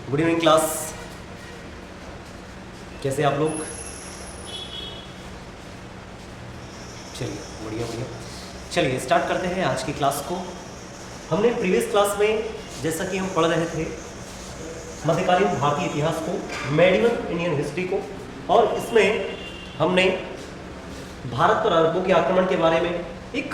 Good evening class. कैसे आप लोग? चलिए बढ़िया बढ़िया। चलिए स्टार्ट करते हैं आज की क्लास को। हमने प्रीवियस क्लास में जैसा कि हम पढ़ रहे थे मध्यकालीन भारतीय इतिहास को, मेडिवल इंडियन हिस्ट्री को, और इसमें हमने भारत पर अरबों के आक्रमण के बारे में एक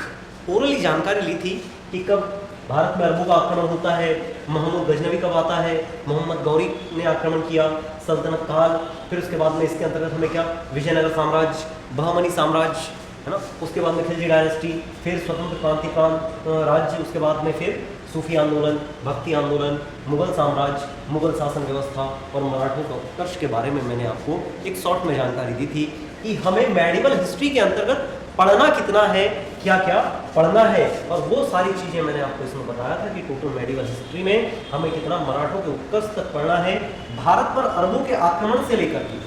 ओरली जानकारी ली थी कि कब भारत में अरबों का आक्रमण होता है, मोहम्मद गजनवी कब आता है, मोहम्मद गौरी ने आक्रमण किया, सल्तनत काल, फिर उसके बाद में इसके अंतर्गत हमें क्या विजयनगर साम्राज्य, बहमनी साम्राज्य, है ना, उसके बाद में खिलजी डायनेस्टी, फिर स्वतंत्र क्रांतिकांत राज्य, उसके बाद में फिर सूफी आंदोलन, भक्ति आंदोलन, मुगल साम्राज्य, मुगल शासन व्यवस्था और मराठों का उत्कर्ष के बारे में मैंने आपको एक शॉर्ट में जानकारी दी थी कि हमें मेडिवल हिस्ट्री के अंतर्गत पढ़ना कितना है, क्या क्या पढ़ना है, और वो सारी चीज़ें मैंने आपको इसमें बताया था कि टोटल मेडिवल हिस्ट्री में हमें कितना मराठों के उत्कर्ष तक पढ़ना है। भारत पर अरबों के आक्रमण से लेकर के,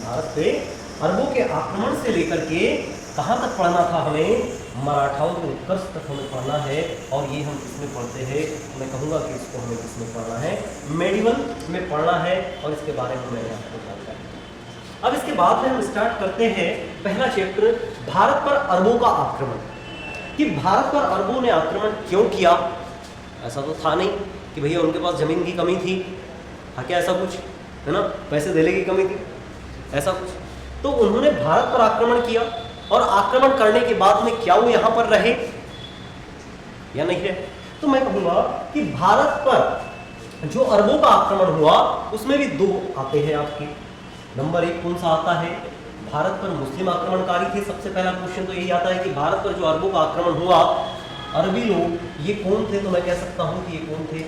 भारत पे अरबों के आक्रमण से लेकर के कहाँ तक पढ़ना था हमें, मराठाओं के उत्कर्ष तक हमें पढ़ना है। और ये हम इसमें पढ़ते हैं, मैं कहूँगा कि इसको हमें किसमें पढ़ना है, मेडिवल में पढ़ना है, और इसके बारे में मैंने आपको जानकारी। अब इसके बाद में हम स्टार्ट करते हैं पहला चैप्टर, भारत पर अरबों का आक्रमण। कि भारत पर अरबों ने आक्रमण क्यों किया? ऐसा तो था नहीं कि भैया उनके पास जमीन की कमी थी, था क्या ऐसा कुछ, है ना, पैसे देने की कमी थी, ऐसा कुछ? तो उन्होंने भारत पर आक्रमण किया, और आक्रमण करने के बाद में क्या वो यहाँ पर रहे या नहीं रहे? तो मैं कहूँगा कि भारत पर जो अरबों का आक्रमण हुआ उसमें भी दो आते हैं आपके। नंबर एक कौन सा आता है, भारत पर मुस्लिम आक्रमणकारी थे। सबसे पहला क्वेश्चन तो यही आता है कि भारत पर जो अरबों का आक्रमण हुआ, अरबी लोग ये कौन थे? तो मैं कह सकता हूं कि ये कौन थे,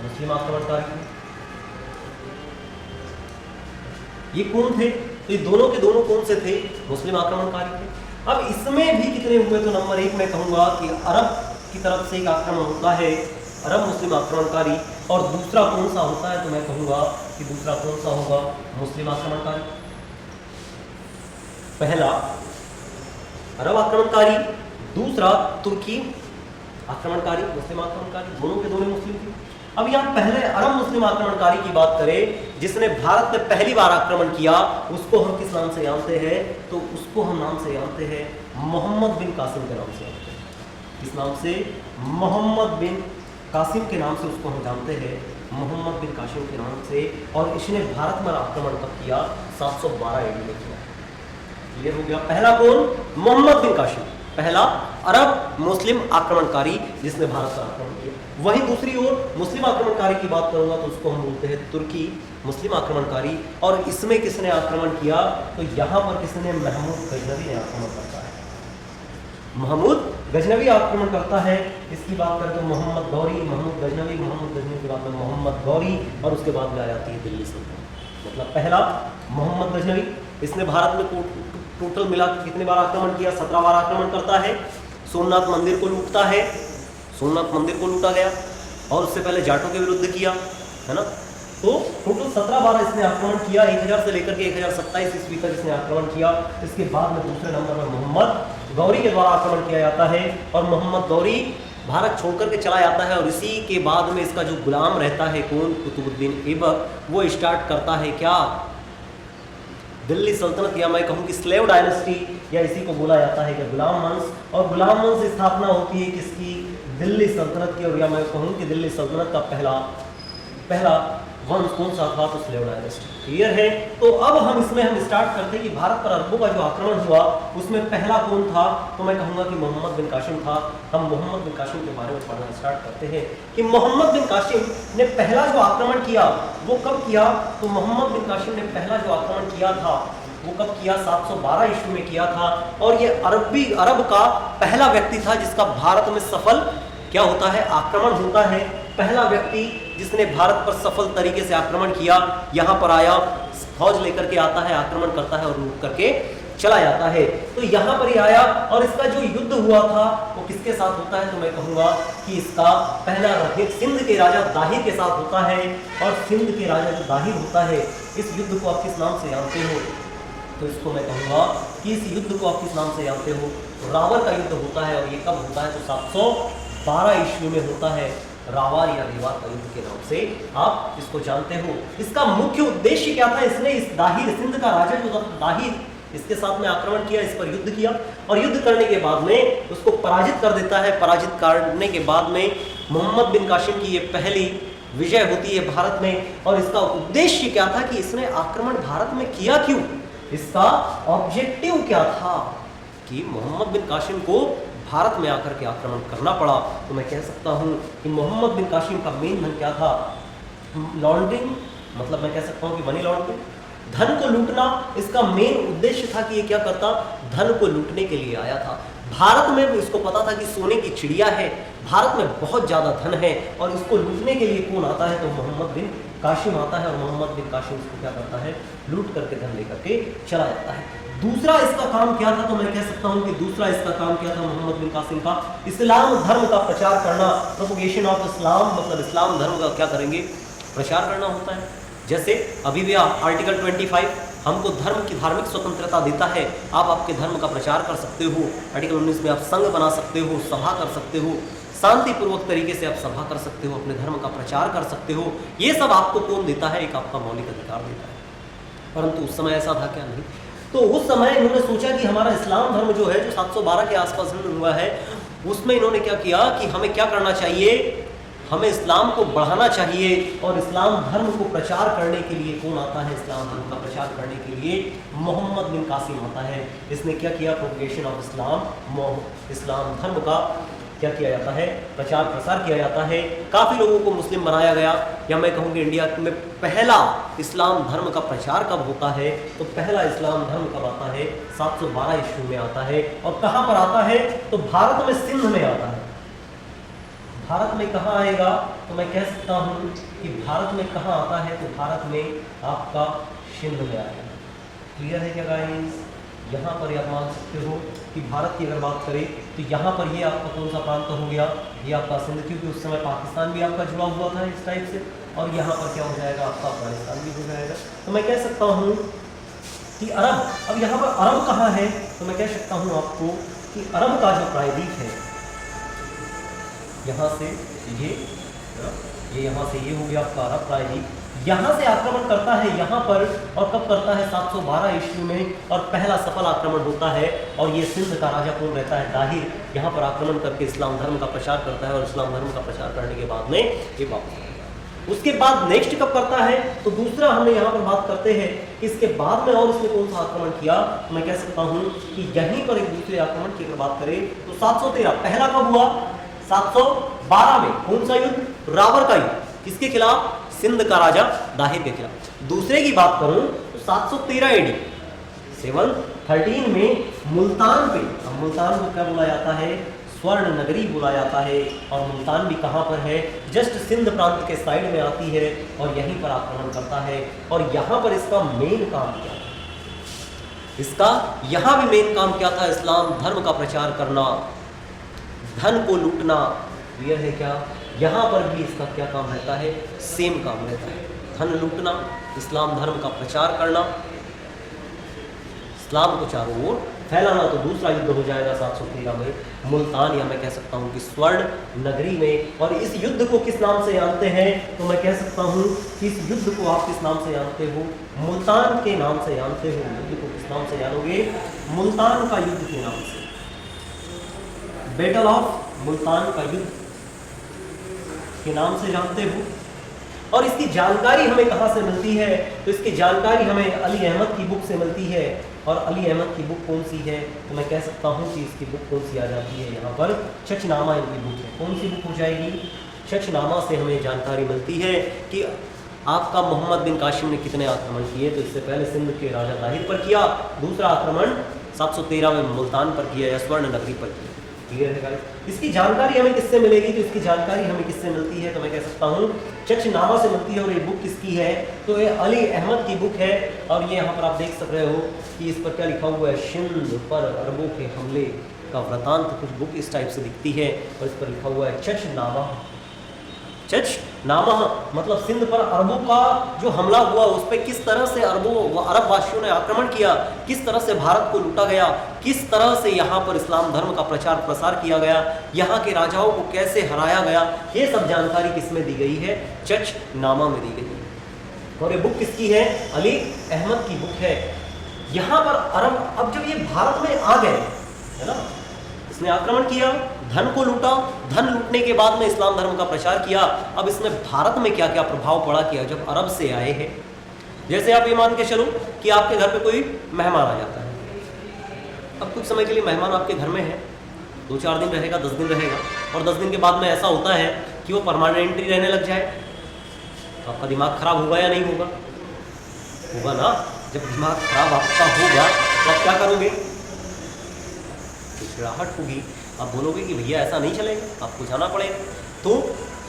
मुस्लिम आक्रमणकारी थे। ये कौन थे? तो ये दोनों के दोनों कौन से थे, मुस्लिम आक्रमणकारी थे। अब इसमें भी कितने हुए? तो नंबर एक मैं कहूंगा कि अरब की तरफ से एक आक्रमण होता है, अरब मुस्लिम आक्रमणकारी, और दूसरा कौन सा होता है? तो मैं कहूंगा कि दूसरा कौन सा होगा, मुस्लिम आक्रमणकारी। पहला अरब आक्रमणकारी, दूसरा तुर्की आक्रमणकारी, मुस्लिम आक्रमणकारी, दोनों के दोनों मुस्लिम थे। अब यहाँ पहले अरब मुस्लिम आक्रमणकारी की बात करें, जिसने भारत में पहली बार आक्रमण किया, उसको हम किस नाम से जानते हैं? तो उसको हम नाम से जानते हैं मोहम्मद बिन कासिम के नाम से जानते हैं। किस नाम से? मोहम्मद बिन कासिम के नाम से उसको हम जानते हैं, मोहम्मद बिन कासिम के नाम से। और इसने भारत में आक्रमण कब किया? 712 AD में किया। क्लियर हो गया? पहला कौन? मोहम्मद बिन कासिम, पहला अरब मुस्लिम आक्रमणकारी जिसने भारत पर आक्रमण किया। वहीं दूसरी ओर मुस्लिम आक्रमणकारी की बात करूंगा तो उसको हम बोलते हैं तुर्की मुस्लिम आक्रमणकारी। और इसमें किसने आक्रमण किया? तो यहाँ पर किसने? महमूद गजनवी ने आक्रमण करता है, महमूद गजनवी आक्रमण करता है। इसकी बात करें तो मोहम्मद गौरी, महमूद गजनवी, मोहम्मद गजनवी के बाद में मोहम्मद गौरी, और उसके बाद में आ जाती है दिल्ली सल्तनत। मतलब पहला मोहम्मद गजनवी, इसने भारत में टोटल मिला कितने बार आक्रमण किया? 17 बार आक्रमण करता है। सोमनाथ मंदिर को लूटता है, सोमनाथ मंदिर को लूटा गया, और उससे पहले जाटों के विरुद्ध किया, है ना। तो टोटल 17 बार इसने आक्रमण किया, 1000 से लेकर के 1027 ईस्वी तक इसने आक्रमण किया। इसके बाद में दूसरे नंबर पर मोहम्मद गौरी के द्वारा आक्रमण किया जाता है, और मोहम्मद गौरी भारत छोड़कर के चला जाता है। और इसी के बाद में इसका जो गुलाम रहता है कौन? कुतुबुद्दीन ऐबक, वो स्टार्ट करता है क्या? दिल्ली सल्तनत, या मैं कहूँ कि स्लेव डायनेस्टी, या इसी को बोला जाता है कि गुलाम वंश। और गुलाम वंश की स्थापना होती है किसकी? दिल्ली सल्तनत की। और या मैं कहूँ कि दिल्ली सल्तनत का पहला वंश कौन सा था? तो स्लेव डायनेस्टी। क्लियर है? तो अब हम इसमें स्टार्ट करते हैं कि भारत पर अरबों का जो आक्रमण हुआ उसमें पहला कौन था? तो मैं कहूँगा कि मोहम्मद बिन कासिम था। हम मोहम्मद बिन कासिम के बारे में पढ़ना स्टार्ट करते हैं कि मोहम्मद बिन कासिम ने पहला जो आक्रमण किया वो कब किया? तो मोहम्मद बिन कासिम ने पहला जो आक्रमण किया था वो कब किया? 712 ईस्वी में किया था। और ये अरब का पहला व्यक्ति था जिसका भारत में सफल क्या होता है? आक्रमण होता है। पहला व्यक्ति जिसने भारत पर सफल तरीके से आक्रमण किया, यहाँ पर आया, फौज लेकर के आता है, आक्रमण करता है और लूट करके चला जाता है। तो यहाँ पर ही आया, और इसका जो युद्ध हुआ था वो किसके साथ होता है? तो मैं कहूँगा कि इसका पहला सिंध के राजा दाहिर के साथ होता है। और सिंध के राजा जो दाहिर होता है, इस युद्ध को आप किस नाम से जानते हो? तो इसको मैं कहूँगा कि इस युद्ध को आप किस नाम से जानते हो? रावण का युद्ध होता है। और ये कब होता है? तो 712 ईस्वी में होता है। रावार या रेवार का युद्ध के नाम से आप इसको जानते हो। इसका मुख्य उद्देश्य क्या था? इसने इस दाहिर, सिंध का राजा जो था दाहिर, इसके साथ में आक्रमण किया, इस पर युद्ध किया और युद्ध करने के बाद में उसको पराजित कर देता है। पराजित करने के बाद में मोहम्मद बिन कासिम की ये पहली विजय होती है भारत में। और इसका उद्देश्य क्या था कि इसने आक्रमण भारत में किया क्यों? इसका ऑब्जेक्टिव क्या था कि मोहम्मद बिन कासिम को भारत में आकर के आक्रमण करना पड़ा। तो मैं कह सकता हूं कि मोहम्मद बिन कासिम का मेन धन क्या था? लॉन्ड्रिंग, मतलब मैं कह सकता हूं कि मनी लॉन्ड्रिंग, धन को लूटना इसका मेन उद्देश्य था। कि ये क्या करता? धन को लूटने के लिए आया था। भारत में इसको पता था कि सोने की चिड़िया है, भारत में बहुत ज्यादा धन है और इसको लूटने के लिए कौन आता है? तो मोहम्मद बिन कासिम आता है और मोहम्मद बिन कासिम इसको क्या करता है? लूट करके धन लेकर के चला जाता है। दूसरा इसका काम क्या था? तो मैं कह सकता हूं कि दूसरा इसका काम क्या था मोहम्मद बिन कासिम का? इस्लाम धर्म का प्रचार करना, प्रोपगेशन ऑफ इस्लाम, मतलब इस्लाम धर्म का क्या करेंगे? प्रचार करना होता है। जैसे अभी भी आर्टिकल 25 हमको धर्म की धार्मिक स्वतंत्रता देता है, आप आपके धर्म का प्रचार कर सकते हो। आर्टिकल 19 में आप संघ बना सकते हो, सभा कर सकते हो, शांतिपूर्वक तरीके से आप सभा कर सकते हो, अपने धर्म का प्रचार कर सकते हो। ये सब आपको कौन देता है? एक आपका मौलिक अधिकार देता है। परंतु उस समय ऐसा था क्या? नहीं। तो उस समय इन्होंने सोचा कि हमारा इस्लाम धर्म जो है, जो 712 के आसपास हुआ है, उसमें इन्होंने क्या किया कि हमें क्या करना चाहिए? हमें इस्लाम को बढ़ाना चाहिए। और इस्लाम धर्म को प्रचार करने के लिए कौन आता है? इस्लाम धर्म का प्रचार करने के लिए मोहम्मद बिन कासिम आता है। इसने क्या किया? प्रोपगेशन ऑफ इस्लाम, इस्लाम धर्म का क्या किया जाता है? प्रचार प्रसार किया जाता है। काफ़ी लोगों को मुस्लिम बनाया गया। या मैं कहूँगी इंडिया में पहला इस्लाम धर्म का प्रचार कब होता है? तो पहला इस्लाम धर्म कब आता है? 712 ईस्वी में आता है। और कहाँ पर आता है? तो भारत में सिंध में आता है। भारत में कहाँ आएगा? तो मैं कह सकता हूँ कि भारत में कहाँ आता है? तो भारत में आपका सिंध में आएगा। क्लियर है क्या गाइस? यहाँ पर आप मान सकते हो कि भारत की अगर बात करें तो यहाँ पर ये आपका कौन सा प्रांत हो गया? ये आपका सिंध, क्योंकि उस समय पाकिस्तान भी आपका जुड़ा हुआ था इस टाइप से। और यहाँ पर क्या हो जाएगा? आपका अफगानिस्तान भी हो जाएगा। तो मैं कह सकता हूँ कि अरब, अब यहाँ पर अरब कहाँ है? तो मैं कह सकता हूँ आपको कि अरब का जो प्रायद्वीप है, यहाँ से ये यहाँ से ये हो गया आपका अरब प्रायद्वीप, यहाँ से आक्रमण करता है यहाँ पर। और कब करता है? 712 ईस्वी में। और पहला सफल आक्रमण होता है। और ये सिंध का राजा कौन रहता है? दाहिर। यहाँ पर आक्रमण करके इस्लाम धर्म का प्रचार करता है और इस्लाम धर्म का प्रचार करने के बाद में ये वापस आता है। उसके बाद नेक्स्ट कब करता है? तो दूसरा हमें यहाँ पर बात करते हैं कि इसके बाद में और इसने कौन सा आक्रमण किया? तो मैं कह सकता हूँ कि यहीं पर एक दूसरे आक्रमण की अगर बात करें तो 713। पहला कब हुआ? 712 में। कौन सा युद्ध? रावर का युद्ध। किसके खिलाफ? सिंध का राजा दाहिर के खिलाफ। दूसरे की बात करूं तो 713 AD 713 में मुल्तान पे, अब मुल्तान को क्या बोला जाता है? स्वर्ण नगरी बोला जाता है। और मुल्तान भी कहां पर है? जस्ट सिंध प्रांत के साइड में आती है और यहीं पर आक्रमण करता है। और यहां पर इसका मेन काम क्या था? इसका यहां भी मेन काम क्या था? इस्लाम धर्म का प्रचार करना, धन को लूटना। क्लियर है क्या? यहाँ पर भी इसका क्या काम रहता है? सेम काम रहता है, धन लूटना, इस्लाम धर्म का प्रचार करना, इस्लाम को चारों ओर फैलाना। तो दूसरा युद्ध हो जाएगा 713 में मुल्तान, या मैं कह सकता हूँ कि स्वर्ण नगरी में। और इस युद्ध को किस नाम से जानते हैं? तो मैं कह सकता हूँ कि इस युद्ध को आप किस नाम से जानते हो? मुल्तान के नाम से जानते हो। युद्ध को किस नाम से जानोगे? मुल्तान का युद्ध के नाम से, बैटल ऑफ मुल्तान का युद्ध के नाम से जानते हो। और इसकी जानकारी हमें कहाँ से मिलती है? तो इसकी जानकारी हमें अली अहमद की बुक से मिलती है। और अली अहमद की बुक कौन सी है? तो मैं कह सकता हूँ कि इसकी बुक कौन सी आ जाती है? यहाँ पर शचनामा इनकी बुक है। कौन सी बुक हो जाएगी? शचनामा से हमें जानकारी मिलती है कि आपका मोहम्मद बिन कासिम ने कितने आक्रमण किए। तो इससे पहले सिंध के राजा दाहिर पर किया, दूसरा आक्रमण 713 में मुल्तान पर किया या स्वर्ण नगरी पर किया। क्लियर है गाइस? इसकी जानकारी हमें किससे मिलेगी? तो इसकी जानकारी हमें किससे मिलती है? तो मैं कह सकता हूँ शचनामा से मिलती है। और ये बुक किसकी है? तो ये अली अहमद की बुक है। और ये यहाँ पर आप देख सक रहे हो कि इस पर क्या लिखा हुआ है? सिंध पर अरबों के हमले का वृतांत। कुछ बुक इस टाइप से दिखती है और इस पर लिखा हुआ है शचनामा। चच नामा मतलब सिंध पर अरबों का जो हमला हुआ उस पर किस तरह से अरब वासियों ने आक्रमण किया, किस तरह से भारत को लूटा गया, किस तरह से यहाँ पर इस्लाम धर्म का प्रचार प्रसार किया गया, यहाँ के राजाओं को कैसे हराया गया, ये सब जानकारी किसमें दी गई है? चच नामा में दी गई है। और ये बुक किसकी है? अली अहमद की बुक है। यहाँ पर अरब अब जब ये भारत में आ गए है ना, इसने आक्रमण किया, धन को लूटा, धन लूटने के बाद में इस्लाम धर्म का प्रचार किया। अब इसने भारत में क्या क्या प्रभाव पड़ा किया जब अरब से आए हैं। जैसे आप ये मान के चलो कि आपके घर पे कोई मेहमान आ जाता है। अब कुछ समय के लिए मेहमान आपके घर में है, 2-4 दिन रहेगा, 10 दिन रहेगा, और 10 दिन के बाद में ऐसा होता है कि वो परमानेंटली रहने लग जाए, तो आपका दिमाग खराब होगा या नहीं होगा? होगा ना। जब दिमाग खराब आपका होगा तो आप क्या करोगे? चिड़ाहट होगी, आप बोलोगे कि भैया ऐसा नहीं चलेगा, आपको जाना पड़ेगा। तो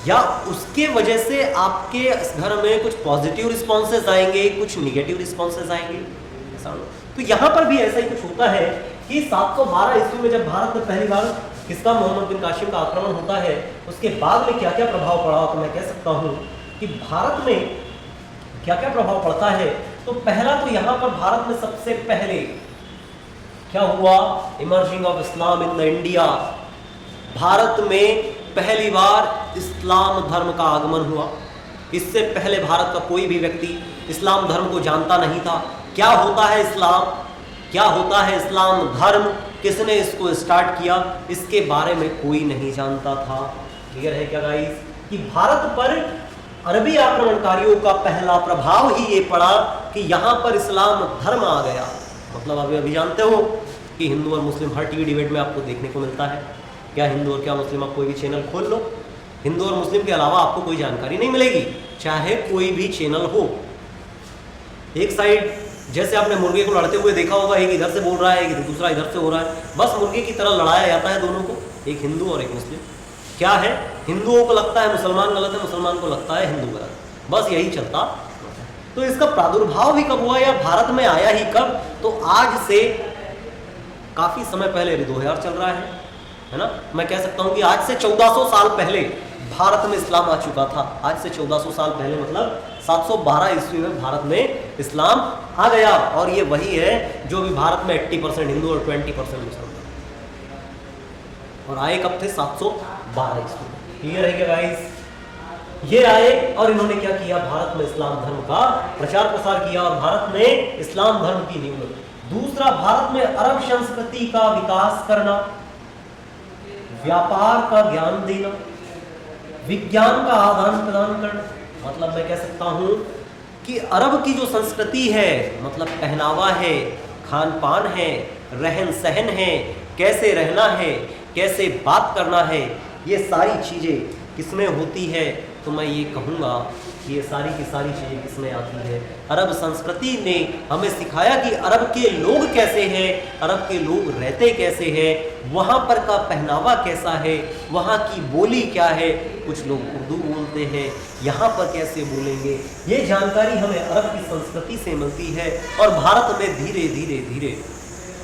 या उसके वजह से आपके घर में कुछ पॉजिटिव रिस्पॉन्सेज आएंगे, कुछ निगेटिव रिस्पॉन्सेज आएंगे, ऐसा। तो यहाँ पर भी ऐसा ही कुछ होता है कि 712 ईस्वी में जब भारत में पहली बार किसका मोहम्मद बिन कासिम का आक्रमण होता है, उसके बाद में क्या क्या प्रभाव पड़ा, तो मैं कह सकता हूँ कि भारत में क्या क्या प्रभाव पड़ता है। तो पहला तो यहाँ पर भारत में सबसे पहले क्या हुआ? Emerging of Islam in the India. Bharat में पहली बार इस्लाम धर्म का आगमन हुआ। इससे पहले भारत का कोई भी व्यक्ति इस्लाम धर्म को जानता नहीं था। क्या होता है इस्लाम, क्या होता है इस्लाम धर्म, किसने इसको स्टार्ट किया, इसके बारे में कोई नहीं जानता था। क्लियर है क्या गाइस? कि भारत पर अरबी आक्रमणकारियों का पहला प्रभाव ही ये पड़ा कि यहाँ पर इस्लाम धर्म आ गया। मतलब अभी जानते हो कि हिंदू और मुस्लिम हर टीवी डिबेट में आपको देखने को मिलता है। क्या हिंदू और क्या मुस्लिम, आप कोई भी चैनल खोल लो, हिंदू और मुस्लिम के अलावा आपको कोई जानकारी नहीं मिलेगी, चाहे कोई भी चैनल हो। एक साइड जैसे आपने मुर्गे को लड़ते हुए देखा होगा, एक इधर से बोल रहा है, एक दूसरा इधर से हो रहा है, बस मुर्गे की तरह लड़ाया जाता है दोनों को, एक हिंदू और एक मुस्लिम। क्या है, हिंदुओं को लगता है मुसलमान गलत है, मुसलमान को लगता है हिंदू गलत, बस यही चलता। तो इसका प्रादुर्भाव भी कब हुआ या भारत में आया ही कब? तो आज से काफी समय पहले, 2000 चल रहा है ना, मैं कह सकता हूं कि आज से 1400 साल पहले भारत में इस्लाम आ चुका था। आज से 1400 साल पहले मतलब 712 ईस्वी में भारत में इस्लाम आ गया। और ये वही है जो भी भारत में 80% हिंदू और 20% मुसलमान, और आए कब थे? 712 ईस्वी। क्लियर है क्या गाइस? ये आए और इन्होंने क्या किया? भारत में इस्लाम धर्म का प्रचार प्रसार किया और भारत में इस्लाम धर्म की नींव रखी। दूसरा, भारत में अरब संस्कृति का विकास करना, व्यापार का ज्ञान देना, विज्ञान का आदान प्रदान करना। मतलब मैं कह सकता हूं कि अरब की जो संस्कृति है, मतलब पहनावा है, खान पान है, रहन सहन है, कैसे रहना है, कैसे बात करना है, ये सारी चीजें किसमें होती है? तो मैं ये कहूँगा कि ये सारी की सारी चीज़ें किसमें आती है? अरब संस्कृति ने हमें सिखाया कि अरब के लोग कैसे हैं, अरब के लोग रहते कैसे हैं, वहाँ पर का पहनावा कैसा है, वहाँ की बोली क्या है, कुछ लोग उर्दू बोलते हैं, यहाँ पर कैसे बोलेंगे, ये जानकारी हमें अरब की संस्कृति से मिलती है। और भारत में धीरे धीरे धीरे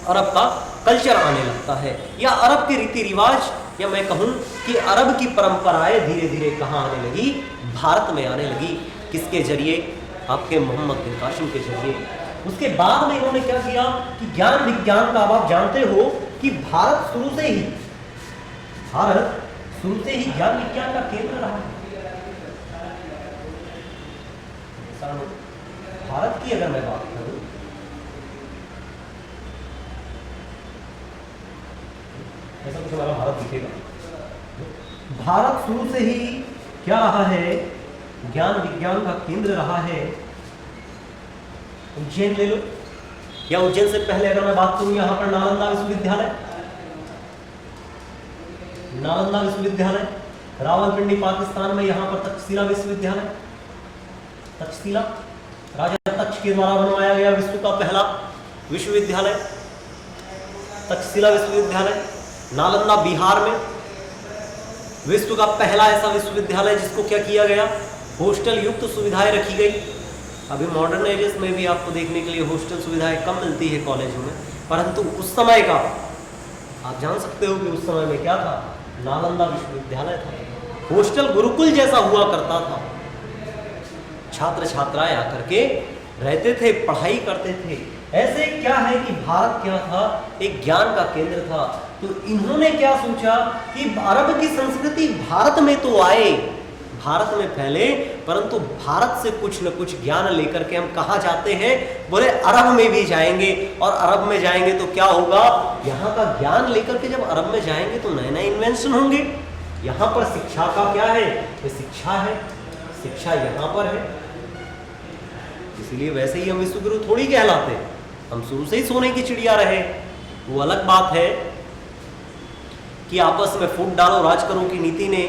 अरब का कल्चर आने लगता है, या अरब के रीति रिवाज, या मैं कहूँ कि अरब की परंपराएं धीरे धीरे कहाँ आने लगी? भारत में आने लगी। किसके जरिए? आपके मोहम्मद बिन कासिम के जरिए। उसके बाद में इन्होंने क्या किया कि ज्ञान विज्ञान का, अब आप जानते हो कि भारत शुरू से ही ज्ञान विज्ञान का केंद्र रहा है। भारत की अगर मैं बात करूं, ऐसा कुछ हमारा भारत दिखेगा। भारत शुरू से ही क्या रहा है? ज्ञान विज्ञान का केंद्र रहा है। उज्जैन ले लो, या उज्जैन से पहले अगर मैं बात करूं, यहां पर नालंदा विश्वविद्यालय, रावलपिंडी पाकिस्तान में यहां पर तक्षशिला विश्वविद्यालय, तक्षशिला राजा तक्ष के द्वारा बनवाया गया विश्व का पहला विश्वविद्यालय, तक्षशिला विश्वविद्यालय। नालंदा बिहार में विश्व का पहला ऐसा विश्वविद्यालय जिसको क्या किया गया? हॉस्टल युक्त सुविधाएं रखी गई। अभी मॉडर्न एजेस में भी आपको देखने के लिए हॉस्टल सुविधाएं कम मिलती है कॉलेजों में, परंतु उस समय का आप जान सकते हो कि उस समय में क्या था? नालंदा विश्वविद्यालय था। हॉस्टल गुरुकुल जैसा हुआ करता था। छात्र छात्राएं आकर के रहते थे, पढ़ाई करते थे। ऐसे क्या है कि भारत क्या था, एक ज्ञान का केंद्र था। तो इन्होंने क्या सोचा कि अरब की संस्कृति भारत में तो आए, भारत में फैले, परंतु भारत से कुछ न कुछ ज्ञान लेकर के हम कहाँ जाते हैं, बोले अरब में भी जाएंगे। और अरब में जाएंगे तो क्या होगा, यहाँ का ज्ञान लेकर के जब अरब में जाएंगे तो नए नए इन्वेंशन होंगे। यहाँ पर शिक्षा का क्या है, ये शिक्षा है, शिक्षा यहाँ पर है। इसलिए वैसे ही हम विश्वगुरु थोड़ी कहलाते, हम शुरू से ही सोने की चिड़िया रहे। वो अलग बात है कि आपस में फूट डालो राज करो की नीति ने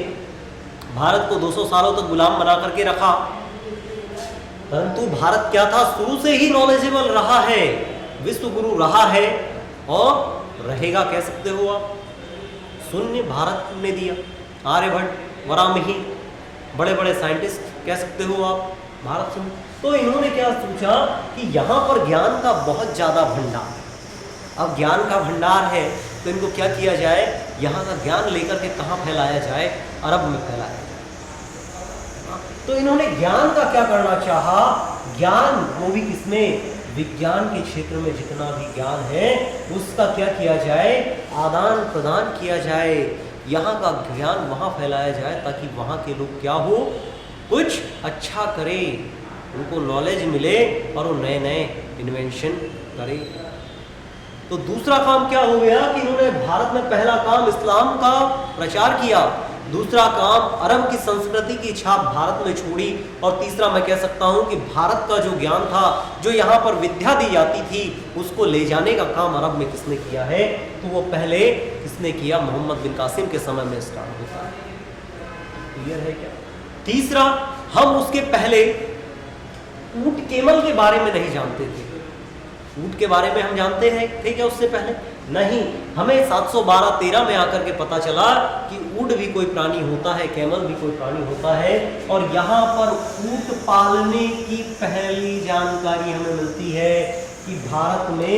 भारत को 200 सालों तक गुलाम बना करके रखा, परंतु भारत क्या था, शुरू से ही नॉलेजेबल रहा है, विश्व गुरु रहा है और रहेगा, कह सकते हो आप। शून्य भारत ने दिया, आर्यभट्ट, वराहमिहि, बड़े बड़े साइंटिस्ट कह सकते हो आप, भारत से। तो इन्होंने क्या सोचा कि यहाँ पर ज्ञान का बहुत ज़्यादा भंडार, अब ज्ञान का भंडार है तो इनको क्या किया जाए, यहाँ का ज्ञान लेकर के कहाँ फैलाया जाए, अरब में फैलाया जाए। तो इन्होंने ज्ञान का क्या करना चाहा, ज्ञान वो भी किसमें, विज्ञान के क्षेत्र में जितना भी ज्ञान है उसका क्या किया जाए, आदान प्रदान किया जाए, यहाँ का ज्ञान वहाँ फैलाया जाए ताकि वहाँ के लोग क्या हो, कुछ अच्छा करें, उनको नॉलेज मिले और वो नए नए इन्वेंशन करें। तो दूसरा काम क्या हो गया कि इन्होंने भारत में पहला काम इस्लाम का प्रचार किया, दूसरा काम अरब की संस्कृति की छाप भारत में छोड़ी, और तीसरा मैं कह सकता हूं कि भारत का जो ज्ञान था, जो यहाँ पर विद्या दी जाती थी, उसको ले जाने का काम अरब में किसने किया है, तो वो पहले किसने किया, मोहम्मद बिन कासिम के समय में स्टार्ट होता है। क्लियर है क्या। तीसरा, हम उसके पहले ऊंट केमल के बारे में नहीं जानते थे। ऊंट के बारे में हम जानते हैं थे क्या उससे पहले, नहीं, हमें 712-13 में आकर के पता चला कि ऊंट भी कोई प्राणी होता है, कैमल भी कोई प्राणी होता है, और यहाँ पर ऊंट पालने की पहली जानकारी हमें मिलती है कि भारत में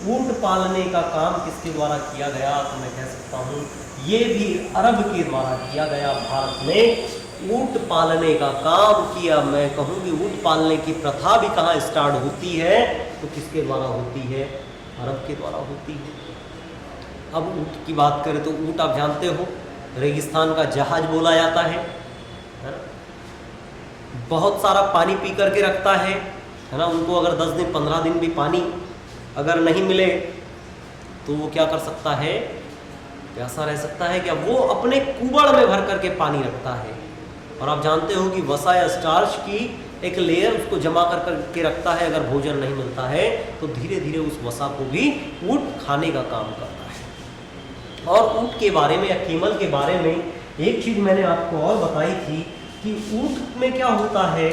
ऊंट पालने का काम किसके द्वारा किया गया, तो मैं कह सकता हूँ ये भी अरब के द्वारा किया गया। भारत में ऊंट पालने का काम किया। मैं कहूँ कि ऊंट पालने की प्रथा भी कहाँ स्टार्ट होती है, तो किसके द्वारा होती है, अरब के द्वारा होती है। अब ऊंट की बात करें तो ऊंट आप जानते हो रेगिस्तान का जहाज बोला जाता है ना? बहुत सारा पानी पी करके रखता है ना। उनको अगर 10 दिन 15 दिन भी पानी अगर नहीं मिले तो वो क्या कर सकता है, प्यासा रह सकता है क्या, वो अपने कुबड़ में भर करके पानी रखता है। और आप जानते हो कि वसा या स्टार्च की एक लेयर उसको जमा करके रखता है, अगर भोजन नहीं मिलता है तो धीरे धीरे उस वसा को भी ऊंट खाने का काम करता है। और ऊंट के बारे में या कीमल के बारे में एक चीज मैंने आपको और बताई थी कि ऊंट में क्या होता है।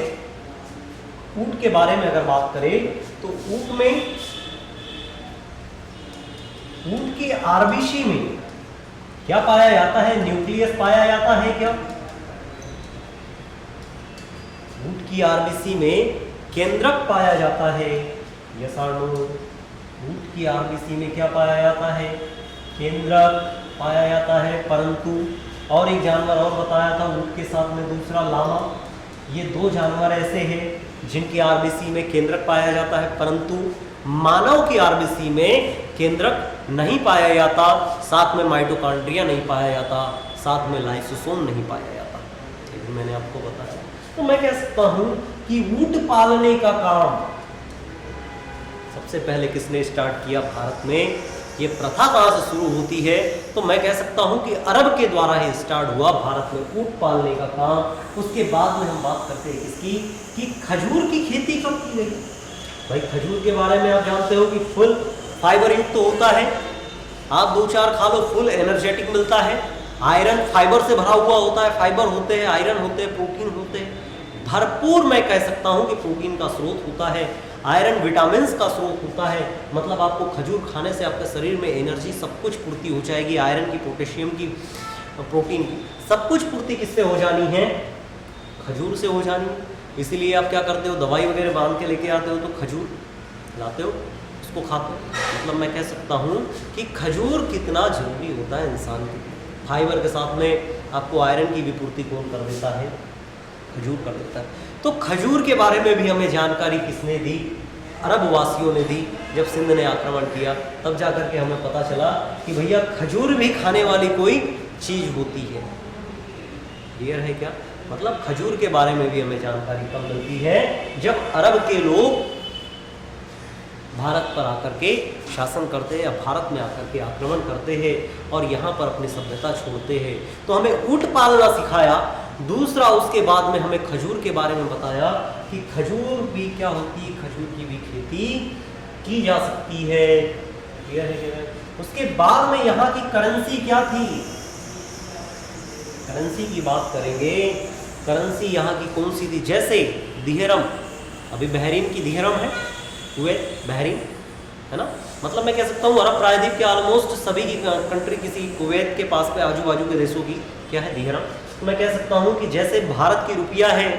ऊंट के बारे में अगर बात करें तो ऊंट में, ऊंट की आरबीसी में क्या पाया जाता है, न्यूक्लियस पाया जाता है क्या। ऊंट की आरबीसी में केंद्रक पाया जाता है, यस और नो। ऊंट की आरबीसी में क्या पाया जाता है, केंद्रक पाया जाता है। परंतु और एक जानवर और बताया था ऊंट के साथ में, दूसरा लामा। ये दो जानवर ऐसे हैं जिनकी आरबीसी में केंद्रक पाया जाता है, परंतु मानव की आरबीसी में केंद्रक नहीं पाया जाता, साथ में माइटोकॉन्ड्रिया नहीं पाया जाता, साथ में लाइसोसोम नहीं पाया जाता। ये भी मैंने आपको बताया। तो मैं कह सकता हूं कि ऊंट पालने का काम सबसे पहले किसने स्टार्ट किया भारत में, ये प्रथा कहाँ से शुरू होती है, तो मैं कह सकता हूं कि अरब के द्वारा ही स्टार्ट हुआ भारत में ऊंट पालने का काम। उसके बाद में हम बात करते हैं इसकी कि खजूर की खेती कब की गई। भाई खजूर के बारे में आप जानते हो कि फुल फाइबर युक्त तो होता है, आप 2-4 खा लो फुल एनर्जेटिक मिलता है। आयरन फाइबर से भरा हुआ होता है, फाइबर होते हैं, आयरन होते हैं, प्रोटीन होते हैं, भरपूर मैं कह सकता हूं कि प्रोटीन का स्रोत होता है, आयरन विटामिन का स्रोत होता है। मतलब आपको खजूर खाने से आपके शरीर में एनर्जी सब कुछ पूर्ति हो जाएगी, आयरन की, पोटेशियम की, प्रोटीन की, सब कुछ पूर्ति किससे हो जानी है, खजूर से हो जानी है। इसीलिए आप क्या करते हो, दवाई वगैरह बांध के लेके आते हो तो खजूर लाते हो, उसको खाते हो। मतलब मैं कह सकता हूँ कि खजूर कितना जरूरी होता है इंसान के, फाइबर के साथ में आपको आयरन की भी पूर्ति कौन कर देता है? खजूर कर देता है। तो खजूर के बारे में भी हमें जानकारी किसने दी? अरब वासियों ने दी। जब सिंध ने आक्रमण किया तब जाकर के हमें पता चला कि भैया खजूर भी खाने वाली कोई चीज होती है। क्लियर है क्या? मतलब खजूर के बारे में भी हमें जानकारी कब मिलती है? जब अरब के लोग भारत पर आकर के शासन करते हैं या भारत में आकर के आक्रमण करते हैं और यहाँ पर अपनी सभ्यता छोड़ते हैं। तो हमें ऊंट पालना सिखाया। दूसरा, उसके बाद में हमें खजूर के बारे में बताया कि खजूर भी क्या होती है, खजूर की भी खेती की जा सकती है। क्लियर है क्या? उसके बाद में यहाँ की करेंसी क्या थी? करेंसी की बात करेंगे। करेंसी यहाँ की कौन सी थी? जैसे दिहरम, अभी बहरीन की दिहरम है, कुवैत, बहरीन, है ना। मतलब मैं कह सकता हूँ अरब प्रायद्वीप के ऑलमोस्ट सभी की कंट्री किसी कुवैत के पास पे आजू बाजू के देशों की क्या है? दिहरम। तो मैं कह सकता हूँ कि जैसे भारत की रुपया है,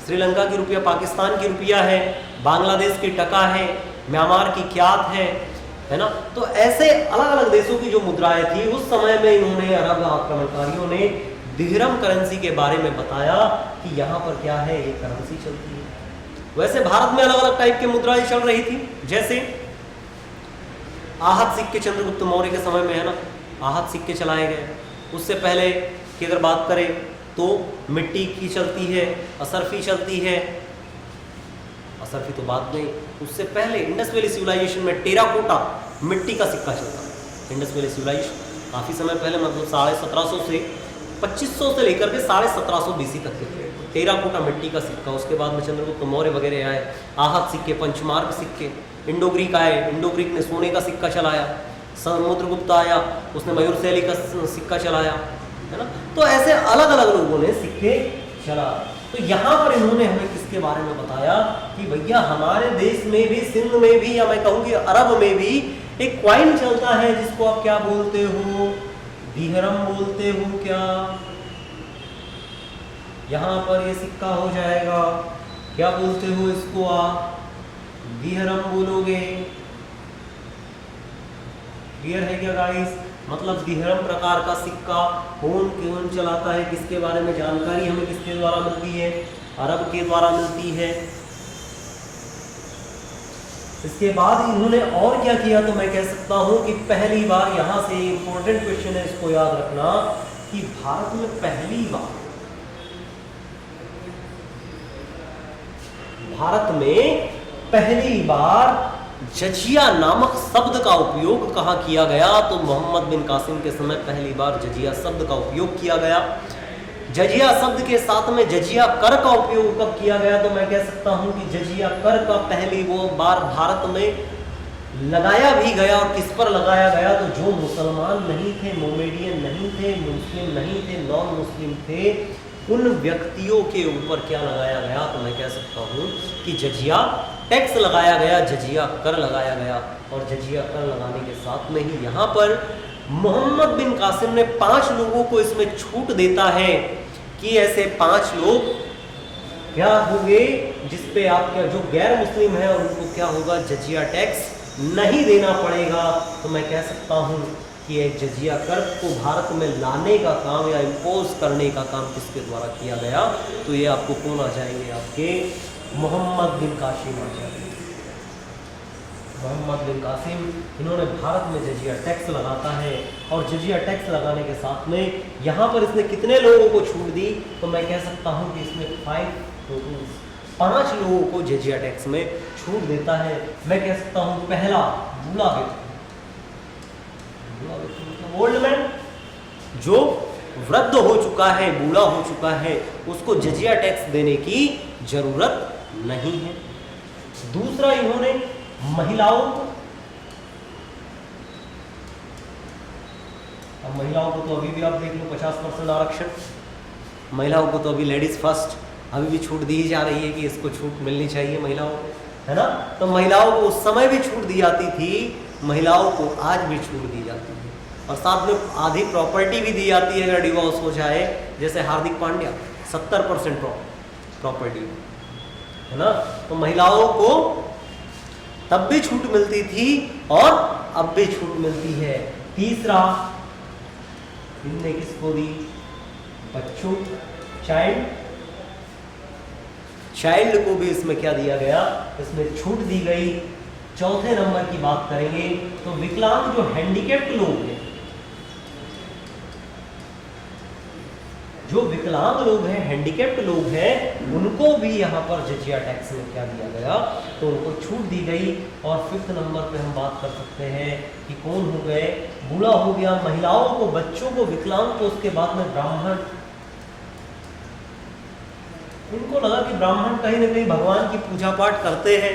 श्रीलंका की रुपया, पाकिस्तान की रुपया है, बांग्लादेश की टका है, म्यांमार की क्यात है ना। तो ऐसे अलग अलग देशों की जो मुद्राएं थी उस समय में इन्होंने, अरब आक्रमणकारियों ने दिहरम करेंसी के बारे में बताया कि यहाँ पर क्या है, ये करेंसी चलती है। वैसे भारत में अलग अलग टाइप की मुद्राएं चल रही थी। जैसे आहत सिक्के चंद्रगुप्त मौर्य के समय में, है ना, आहत सिक्के चलाए गए। उससे पहले की अगर बात करें तो मिट्टी की चलती है, असरफी चलती है। असरफी तो बाद में, उससे पहले इंडस वैली सिविलाइजेशन में टेराकोटा मिट्टी का सिक्का चलता है। इंडस वैली सिविलाइजेशन काफ़ी समय पहले, मतलब 1750 से 2500 से लेकर के 1750 BC तक के टेराकोटा मिट्टी का सिक्का। उसके बाद में चंद्रगुप्त मौर्य वगैरह आए, आहत सिक्के, पंचमार्क सिक्के। इंडो ग्रीक आए, इंडो ग्रीक ने सोने का सिक्का चलाया। समुद्रगुप्त आया, उसने मयूर शैली का सिक्का चलाया, है ना। तो ऐसे अलग अलग लोगों ने सिक्के चला। तो यहाँ पर इन्होंने हमें किसके बारे में बताया कि भैया हमारे देश में भी, सिंध में भी, या मैं कहूँगी अरब में भी एक क्वाइन चलता है जिसको आप क्या बोलते हो? दिहरम बोलते हो क्या? यहाँ पर ये सिक्का हो जाएगा, क्या बोलते हो इसको आप? दिहरम बोलोगे। क्लियर है क्या गाइस? मतलब दिहरम प्रकार का सिक्का कौन चलाता है, किसके बारे में जानकारी हमें किसके द्वारा मिलती है? अरब के द्वारा मिलती है। इसके बाद इन्होंने और क्या किया? तो मैं कह सकता हूं कि पहली बार, यहां से इंपॉर्टेंट क्वेश्चन है, इसको याद रखना कि भारत में पहली बार जजिया नामक शब्द का उपयोग कहाँ किया गया? तो मोहम्मद बिन कासिम के समय पहली बार जजिया शब्द का उपयोग किया गया। जजिया शब्द के साथ में जजिया कर का उपयोग कब किया गया? तो मैं कह सकता हूं कि जजिया कर का पहली वो बार भारत में लगाया भी गया। और किस पर लगाया गया? तो जो मुसलमान नहीं थे, मोमेडियन नहीं थे, मुस्लिम नहीं थे, नॉन मुस्लिम थे, उन व्यक्तियों के ऊपर क्या लगाया गया? तो मैं कह सकता हूं कि जजिया टैक्स लगाया गया, जजिया कर लगाया गया। और जजिया कर लगाने के साथ में ही यहाँ पर मोहम्मद बिन कासिम ने 5 लोगों को इसमें छूट देता है कि ऐसे 5 लोग क्या होंगे जिसपे आपका जो गैर मुस्लिम है उनको क्या होगा? जजिया टैक्स नहीं देना पड़ेगा। तो मैं कह सकता हूँ कि एक जजिया कर को भारत में लाने का काम या इम्पोज करने का काम किसके द्वारा किया गया? तो ये आपको कौन आ जाएंगे? आपके मोहम्मद बिन कासिम आ जाएंगे। मोहम्मद बिन कासिम, इन्होंने भारत में जजिया टैक्स लगाता है। और जजिया टैक्स लगाने के साथ में यहाँ पर इसने कितने लोगों को छूट दी? तो मैं कह सकता हूँ कि इसमें 5 लोगों को जजिया टैक्स में छूट देता है। मैं कह सकता हूँ पहला बूढ़ा व्यक्ति, ओल्ड मैन, जो वृद्ध हो चुका है, बूढ़ा हो चुका है, उसको जजिया टैक्स देने की जरूरत नहीं है। दूसरा, इन्होंने महिलाओं को, अब महिलाओं को तो अभी भी आप देख लो 50% आरक्षण, महिलाओं को तो अभी लेडीज फर्स्ट अभी भी छूट दी जा रही है कि इसको छूट मिलनी चाहिए महिलाओं को, है ना। तो महिलाओं को उस समय भी छूट दी जाती थी, महिलाओं को आज भी छूट दी जाती है। और साथ में आधी प्रॉपर्टी भी दी जाती है अगर डिवोर्स हो जाए। जैसे हार्दिक पांड्या 70% प्रॉपर्टी, है ना। तो महिलाओं को तब भी छूट मिलती थी और अब भी छूट मिलती है। तीसरा, इनने किसको दी? बच्चों, चाइल्ड को भी इसमें क्या दिया गया, इसमें छूट दी गई। चौथे नंबर की बात करेंगे तो विकलांग जो हैंडीकैप्ड लोग हैं, जो विकलांग लोग हैं, हैंडीकैप्ड लोग हैं, उनको भी यहाँ पर जजिया टैक्स में क्या दिया गया, तो उनको छूट दी गई। और फिफ्थ नंबर पे हम बात कर सकते हैं कि कौन हो गए, बूढ़ा हो गया, महिलाओं को, बच्चों को, विकलांग को, उसके बाद में ब्राह्मण। इनको लगा कि ब्राह्मण कहीं ना कहीं भगवान की पूजा पाठ करते हैं,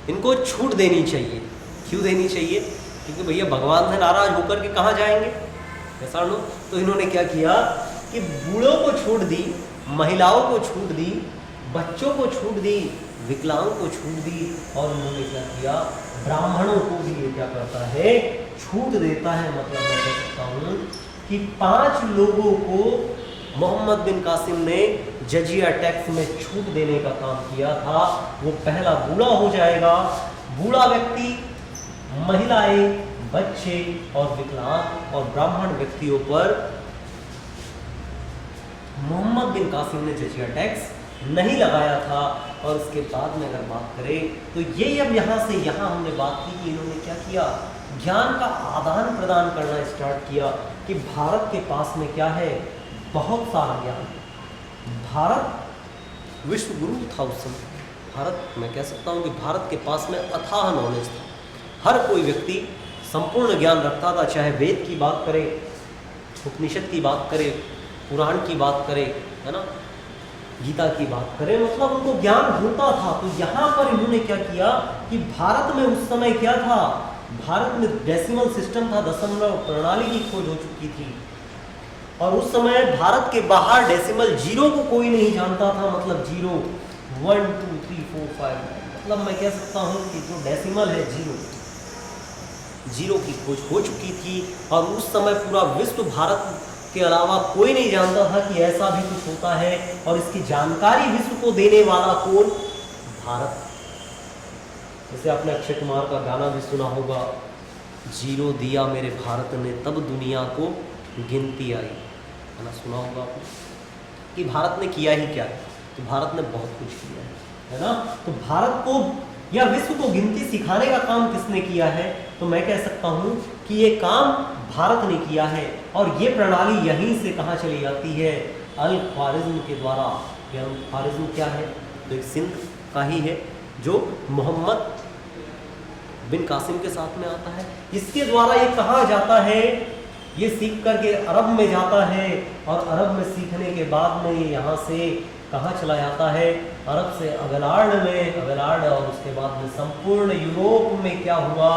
इनको छूट देनी चाहिए। क्यों देनी चाहिए? क्योंकि भैया भगवान से नाराज होकर के कहाँ जाएंगे, ऐसा लो। तो इन्होंने क्या किया कि बूढ़ों को छूट दी, महिलाओं को छूट दी, बच्चों को छूट दी, विकलांग को छूट दी, और उन्होंने क्या किया, ब्राह्मणों को भी ये क्या करता है, छूट देता है। मतलब मैं कह सकता हूँ कि 5 लोगों को मोहम्मद बिन कासिम ने जजिया टैक्स में छूट देने का काम किया था। वो पहला बूढ़ा हो जाएगा, बूढ़ा व्यक्ति, महिलाएं, बच्चे और विकलांग और ब्राह्मण व्यक्तियों पर मोहम्मद बिन कासिम ने जजिया टैक्स नहीं लगाया था। और उसके बाद में अगर बात करें तो ये अब यहाँ से यहाँ हमने बात की कि इन्होंने क्या किया, ज्ञान का आदान प्रदान करना स्टार्ट किया कि भारत के पास में क्या है, बहुत सारा ज्ञान। भारत विश्व गुरु था उस समय। भारत, मैं कह सकता हूँ कि भारत के पास में अथाह नॉलेज था। हर कोई व्यक्ति संपूर्ण ज्ञान रखता था, चाहे वेद की बात करें, उपनिषद की बात करें, पुराण की बात करें, है ना, गीता की बात करें, मतलब उनको ज्ञान होता था। तो यहाँ पर इन्होंने क्या किया कि भारत में उस समय क्या था, भारत में डेसिमल सिस्टम था, दशमलव प्रणाली की खोज हो चुकी थी। और उस समय भारत के बाहर डेसिमल जीरो को कोई नहीं जानता था, मतलब 0, 1, 2, 3, 4, 5, मतलब मैं कह सकता हूँ कि जो डेसिमल है जीरो की खोज हो चुकी थी। और उस समय पूरा विश्व भारत के अलावा कोई नहीं जानता था कि ऐसा भी कुछ होता है। और इसकी जानकारी विश्व को देने वाला कौन, भारत। जैसे आपने अक्षय कुमार का गाना भी सुना होगा, जीरो दिया मेरे भारत ने तब दुनिया को गिनती आई, है ना, सुना होगा आपने। कि भारत ने किया ही क्या है, तो भारत ने बहुत कुछ किया है ना। तो भारत को या विश्व को गिनती सिखाने का काम किसने किया है, तो मैं कह सकता हूँ कि ये काम भारत ने किया है। और ये प्रणाली यहीं से कहाँ चली जाती है, अल ख्वारिज्म के द्वारा। अल ख्वारिज्म क्या है, तो एक सिंध का ही है जो मोहम्मद बिन कासिम के साथ में आता है। इसके द्वारा ये कहाँ जाता है, ये सीख करके अरब में जाता है। और अरब में सीखने के बाद में ये यहाँ से कहाँ चला जाता है, अरब से अगलार्ड में, अगलार्ड, और उसके बाद में संपूर्ण यूरोप में क्या हुआ,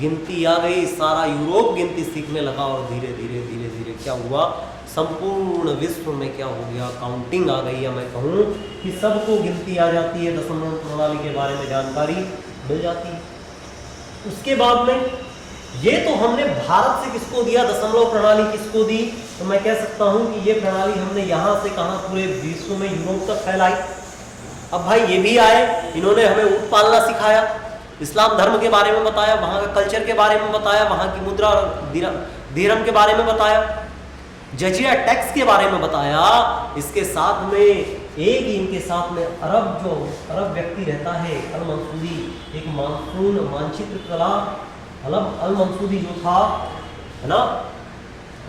गिनती आ गई, सारा यूरोप गिनती सीखने लगा। और धीरे धीरे धीरे धीरे क्या हुआ, संपूर्ण विश्व में क्या हो गया, काउंटिंग आ गई। या मैं कहूँ कि सबको गिनती आ जाती है, दशमलव प्रणाली के बारे में जानकारी मिल जाती है। उसके बाद में ये तो हमने भारत से किसको दिया, दशमलव प्रणाली किसको दी, तो मैं कह सकता हूँ कि ये प्रणाली हमने यहाँ से कहाँ, पूरे विश्व में, यूरोप तक फैलाई। अब भाई ये भी आए, इन्होंने हमें ऊँट पालना सिखाया, इस्लाम धर्म के बारे में बताया, वहाँ का कल्चर के बारे में बताया, वहाँ की मुद्रा दिरहम के बारे में बताया, जजिया टैक्स के बारे में बताया। इसके साथ में एक इनके साथ में अरब व्यक्ति रहता है, अल मंसूदी, एक मानसून मानचित्र कला, अल मंसूदी जो था, है ना,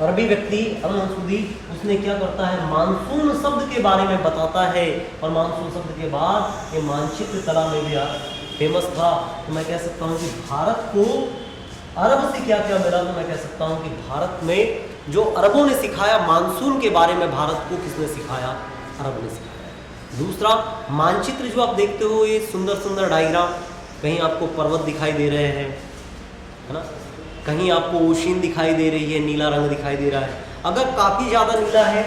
अरबी व्यक्ति अल मंसूदी, उसने क्या करता है, मानसून शब्द के बारे में बताता है। और मानसून शब्द के बाद ये मानचित्र कला में भी फेमस था। तो मैं कह सकता हूँ कि भारत को अरब से क्या क्या मिला, तो मैं कह सकता हूँ कि भारत में जो अरबों ने सिखाया मानसून के बारे में, भारत को किसने सिखाया, अरब ने सिखाया। दूसरा, मानचित्र जो आप देखते हो, ये सुंदर सुंदर डायग्राम, कहीं आपको पर्वत दिखाई दे रहे हैं, है ना, कहीं आपको ओशिन दिखाई दे रही है, नीला रंग दिखाई दे रहा है। अगर काफ़ी ज़्यादा नीला है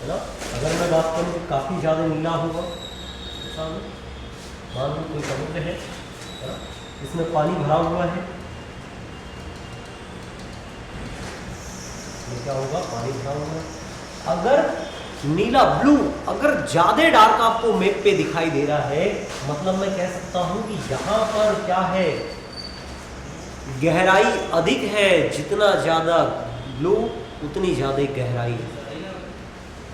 ना, अगर मैं बात करूँ कि काफ़ी ज़्यादा नीला होगा, मान लो कोई समुद्र है ना, इसमें पानी भरा हुआ है, क्या होगा, पानी भरा हुआ है। अगर नीला ब्लू, अगर ज़्यादा डार्क आपको मैप पे दिखाई दे रहा है, मतलब मैं कह सकता हूँ कि यहाँ पर क्या है, गहराई अधिक है। जितना ज़्यादा ब्लू उतनी ज़्यादा गहराई है।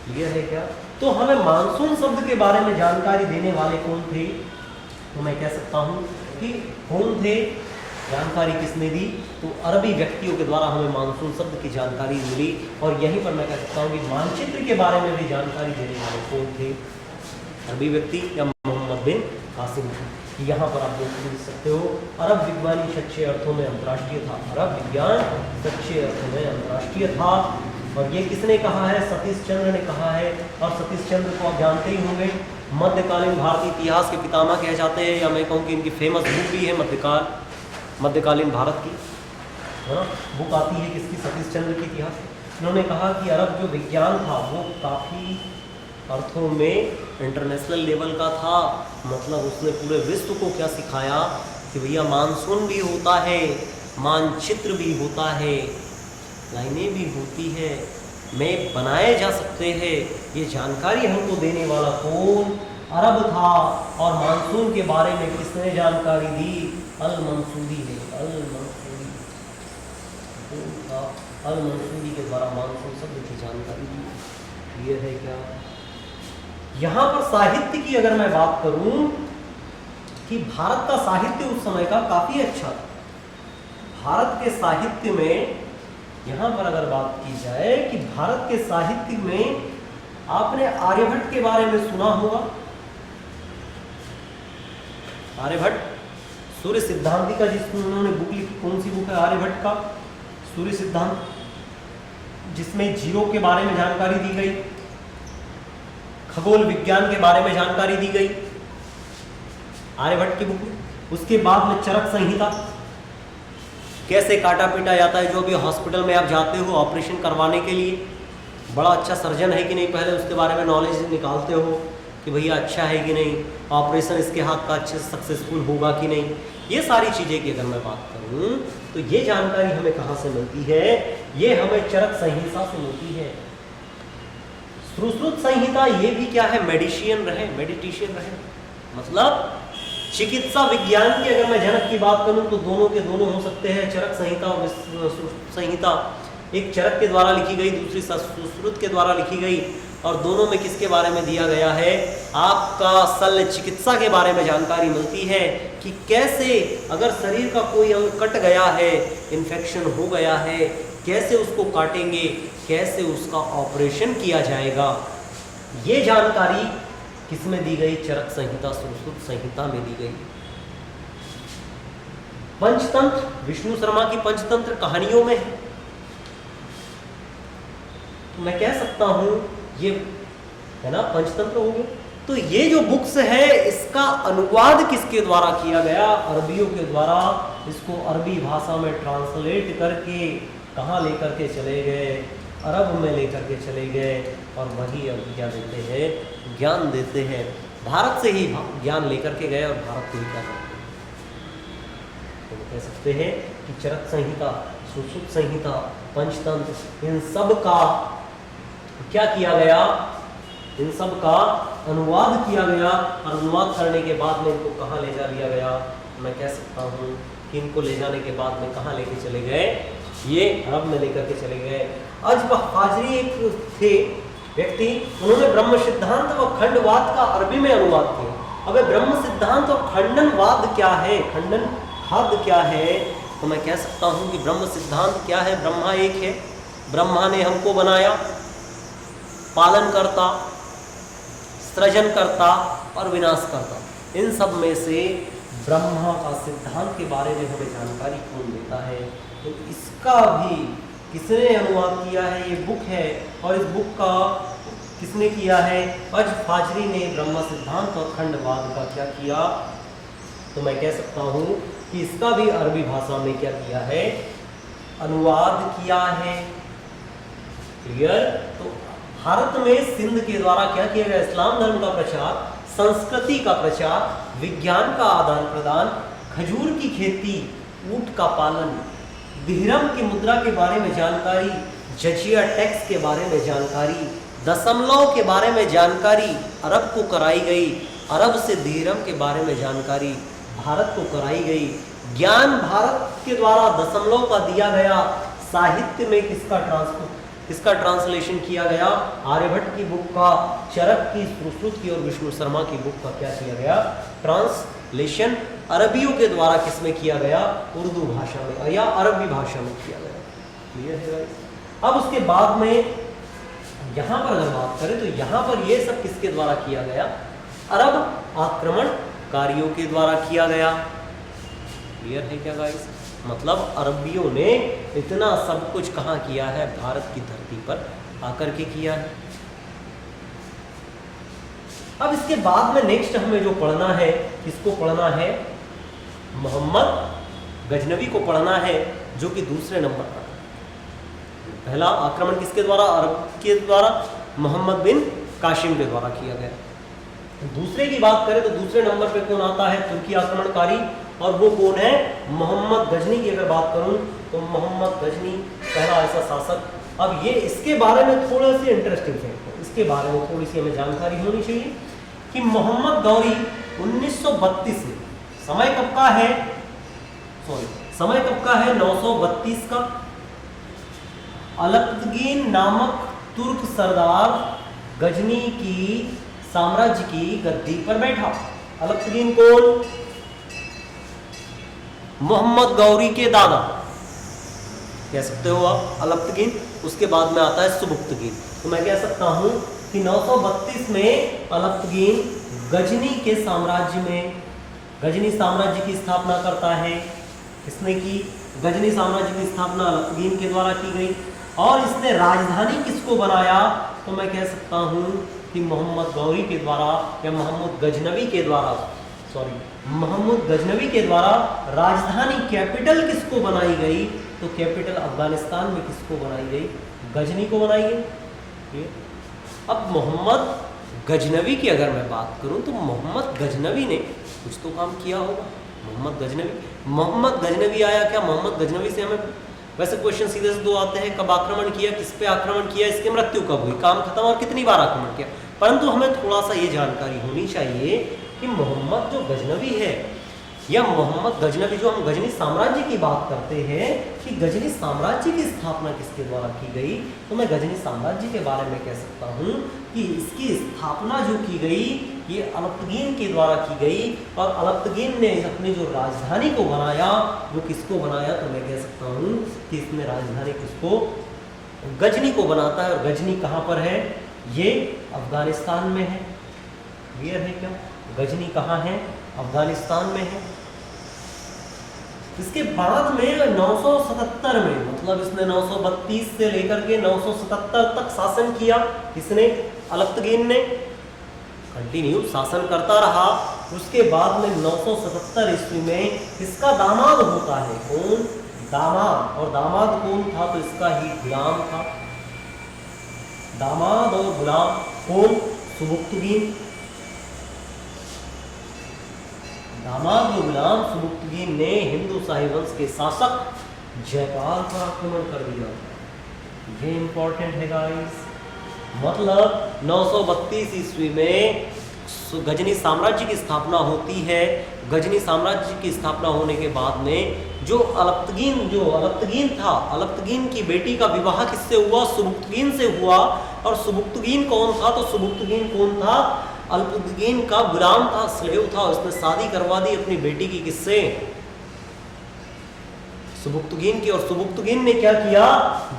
क्लियर है क्या? तो हमें मानसून शब्द के बारे में जानकारी देने वाले कौन थे? तो मैं कह सकता हूँ कि कौन थे, जानकारी किसने दी? तो अरबी व्यक्तियों के द्वारा हमें मानसून शब्द की जानकारी मिली। और यहीं पर मैं कह सकता हूँ कि मानचित्र के बारे में भी जानकारी देने वाले कौन थे? अरबी व्यक्ति या मोहम्मद बिन कासिम थे। यहाँ पर आप देख सकते हो, अरब विज्ञान सच्चे अर्थों में अंतर्राष्ट्रीय था। अरब विज्ञान सच्चे अर्थों में अंतर्राष्ट्रीय था। और ये किसने कहा है? सतीश चंद्र ने कहा है। और सतीश चंद्र को आप जानते ही होंगे, मध्यकालीन भारतीय इतिहास के पितामह कहे जाते हैं, या मैं कहूँ कि इनकी फेमस बुक भी है मध्यकालीन भारत की, है ना, बुक आती है किसकी? सतीश चंद्र की इतिहास। इन्होंने कहा कि अरब जो विज्ञान था वो काफ़ी अर्थों में इंटरनेशनल लेवल का था। मतलब उसने पूरे विश्व को क्या सिखाया कि भैया मानसून भी होता है, मानचित्र भी होता है, लाइनें भी होती है, मैप बनाए जा सकते हैं। ये जानकारी हमको देने वाला कौन? अरब था। और मानसून के बारे में किसने जानकारी दी? अल मंसूरी ने। अल मंसूरी के द्वारा मानसून शब्द की जानकारी दी। क्लियर है क्या? यहाँ पर साहित्य की अगर मैं बात करूं कि भारत का साहित्य उस समय का काफी अच्छा था। भारत के साहित्य में यहाँ पर अगर बात की जाए कि भारत के साहित्य में आपने आर्यभट्ट के बारे में सुना होगा। आर्यभट्ट सूर्य सिद्धांति का जिसमें उन्होंने बुक लिखी, कौन सी बुक है? आर्यभट्ट का सूर्य सिद्धांत, जिसमें जीरो के बारे में जानकारी दी गई, खगोल विज्ञान के बारे में जानकारी दी गई आर्यभट्ट की बुक में। उसके बाद में चरक संहिता, कैसे काटा पीटा जाता है। जो भी हॉस्पिटल में आप जाते हो ऑपरेशन करवाने के लिए, बड़ा अच्छा सर्जन है कि नहीं, पहले उसके बारे में नॉलेज निकालते हो कि भैया अच्छा है कि नहीं, ऑपरेशन इसके हाथ का अच्छे से सक्सेसफुल होगा कि नहीं। ये सारी चीज़ें की अगर मैं बात करूँ तो ये जानकारी हमें कहाँ से मिलती है? ये हमें चरक संहिता से मिलती है। सुश्रुत संहिता ये भी क्या है? मेडिशियन रहे, मतलब चिकित्सा विज्ञान की अगर मैं जनक की बात करूं तो दोनों के दोनों हो सकते हैं। चरक संहिता और सुश्रुत संहिता, एक चरक के द्वारा लिखी गई, दूसरी सुश्रुत के द्वारा लिखी गई। और दोनों में किसके बारे में दिया गया है? आपका शल्य चिकित्सा के बारे में जानकारी मिलती है कि कैसे अगर शरीर का कोई अंग कट गया है, इन्फेक्शन हो गया है, कैसे उसको काटेंगे, कैसे उसका ऑपरेशन किया जाएगा। ये जानकारी किसमें दी गई? चरक संहिता, सुश्रुत संहिता में दी गई। पंचतंत्र, विष्णु शर्मा की पंचतंत्र कहानियों में है। तो मैं कह सकता हूं ये है ना, पंचतंत्र हो गए। तो ये जो बुक्स है इसका अनुवाद किसके द्वारा किया गया? अरबियों के द्वारा। इसको अरबी भाषा में ट्रांसलेट करके कहाँ लेकर के चले गए? अरब में लेकर के चले गए। और वही अब क्या देते हैं? ज्ञान देते हैं। भारत से ही ज्ञान लेकर के गए और भारत को ही क्या करते हैं। तो कह सकते हैं कि चरक संहिता, सुश्रुत संहिता, पंचतंत्र, इन सब का क्या किया गया? इन सब का अनुवाद किया गया। और अनुवाद करने के बाद में इनको कहाँ ले जा लिया गया? मैं कह सकता हूँ कि इनको ले जाने के बाद में कहाँ लेके चले गए? ये अरब में लेकर के चले गए। अजब हाजरी एक थे व्यक्ति, उन्होंने ब्रह्म सिद्धांत व खंडवाद का अरबी में अनुवाद किया। अब ब्रह्म सिद्धांत और खंडनवाद क्या है, खंडनवाद क्या है? तो मैं कह सकता हूँ कि ब्रह्म सिद्धांत क्या है? ब्रह्मा एक है, ब्रह्मा ने हमको बनाया, पालन करता, सृजन करता और विनाश करता। इन सब में से ब्रह्मा का सिद्धांत के बारे में हमें जानकारी कौन देता है? तो इसका भी किसने अनुवाद किया है? ये बुक है। और इस बुक का किसने किया है? अज फाजरी ने ब्रह्म सिद्धांत और खंडवाद का क्या किया? तो मैं कह सकता हूँ कि इसका भी अरबी भाषा में क्या किया है? अनुवाद किया है। क्लियर? तो भारत में सिंध के द्वारा क्या किया गया? इस्लाम धर्म का प्रचार, संस्कृति का प्रचार, विज्ञान का आदान प्रदान, खजूर की खेती, ऊंट का पालन, दिहरम की मुद्रा के बारे में जानकारी, जजिया टैक्स के बारे में जानकारी, दशमलव के बारे में जानकारी अरब को कराई गई। अरब से दिहरम के बारे में जानकारी भारत को कराई गई। ज्ञान भारत के द्वारा दशमलव का दिया गया। साहित्य में किसका इसका ट्रांसलेशन किया गया आर्यभट्ट की बुक का, चरक की, सुश्रुत की और विष्णु शर्मा की बुक का क्या किया गया, ट्रांसलेशन अरबियों के द्वारा किसमें किया गया, उर्दू भाषा में या अरबी भाषा में किया गया। क्लियर है गाइस? अब उसके बाद में यहां पर अगर बात करें तो यहां पर ये सब किसके द्वारा किया गया, अरब आक्रमणकारियों के द्वारा किया गया। क्लियर है क्या गाइस? मतलब अरबियों ने इतना सब कुछ कहां किया है, भारत की धरती पर आकर के किया है। अब इसके बाद में नेक्स्ट हमें जो पढ़ना है, किसको पढ़ना है, मोहम्मद गजनवी को पढ़ना है, जो कि दूसरे नंबर पर। पहला आक्रमण किसके द्वारा, अरब के द्वारा, मोहम्मद बिन कासिम के द्वारा किया गया। दूसरे की बात करें तो दूसरे नंबर पे कौन आता है, तुर्की आक्रमणकारी, और वो कौन है, मोहम्मद गजनी की अगर बात करूं तो मोहम्मद गजनी पहला ऐसा शासक। अब ये इसके बारे में थोड़ा सी इंटरेस्टिंग है, इसके बारे में थोड़ी सी हमें जानकारी होनी चाहिए कि मोहम्मद गौरी 1932 में, समय कब का है, समय कब का है, 932 का। अलप्तगीन नामक तुर्क सरदार गजनी की साम्राज्य की गद्दी पर बैठा। अलप्तगीन कौन, मोहम्मद गौरी के दादा कह सकते हो आप, अलप्तगीन। उसके बाद में आता है सुबुक्तगीन। तो मैं कह सकता हूं कि 932 में अलप्तगीन गजनी के साम्राज्य में, गजनी साम्राज्य की स्थापना करता है। किसने की, गजनी साम्राज्य की स्थापना अलप्तगीन के द्वारा की गई। और इसने राजधानी किसको बनाया, तो मैं कह सकता हूं कि मोहम्मद गौरी के द्वारा या मोहम्मद गजनवी के द्वारा, मोहम्मद गजनवी के द्वारा राजधानी, कैपिटल किसको बनाई गई, तो कैपिटल अफगानिस्तान में किसको बनाई गई, गजनी को बनाई गई। अब मोहम्मद गजनवी की अगर मैं बात करूं तो मोहम्मद गजनवी ने कुछ तो काम किया होगा। मोहम्मद गजनवी आया क्या, मोहम्मद गजनवी से हमें वैसे क्वेश्चन सीधे से दो आते हैं, कब आक्रमण किया, किस पे आक्रमण किया, इसकी मृत्यु कब हुई, काम खत्म, और कितनी बार आक्रमण किया। परंतु हमें थोड़ा सा ये जानकारी होनी चाहिए कि मोहम्मद जो गजनवी है या मोहम्मद गजनवी, जो हम गजनी साम्राज्य की बात करते हैं कि गजनी साम्राज्य की स्थापना किसके द्वारा की गई, तो मैं गजनी साम्राज्य के बारे में कह सकता हूं कि इसकी स्थापना जो की गई ये अलप्तगीन के द्वारा की गई। और अलप्तगीन ने अपनी जो राजधानी को बनाया, वो किसको बनाया, तो मैं कह सकता हूं कि इसने राजधानी किसको, गजनी को बनाता है। और गजनी कहाँ पर है, ये अफगानिस्तान में है। क्लियर है क्या, गजनी कहाँ है, अफगानिस्तान में है। इसके बाद में 977 में, मतलब इसने 932 से लेकर के 977 तक शासन किया। किसने, अलप्तगीन ने कंटिन्यू शासन करता रहा। उसके बाद में 977 ईस्वी में इसका दामाद होता है, कौन, दामाद। और दामाद कौन था, तो इसका ही गुलाम था। दामाद और गुलाम कौन, सुबुक्तगीन। दामाद और गुलाम सुबुक्तगीन ने हिंदू शाही वंश के शासक जयपाल पर आक्रमण कर दिया। ये इंपॉर्टेंट है गाइस। मतलब 932 ईस्वी में गजनी साम्राज्य की स्थापना होती है। गजनी साम्राज्य की स्थापना होने के बाद में जो अलप्तगीन था, अलप्तगीन की बेटी का विवाह किससे हुआ, सुबुक्तगीन से हुआ। और सुबुक्तगीन कौन था, तो सुबुक्तगीन कौन था, अलप्तगीन का गुलाम था, स्लेव था। उसने शादी करवा दी अपनी बेटी की, किससे, सुबुक्तगीन की। और सुबुक्तगीन ने क्या किया,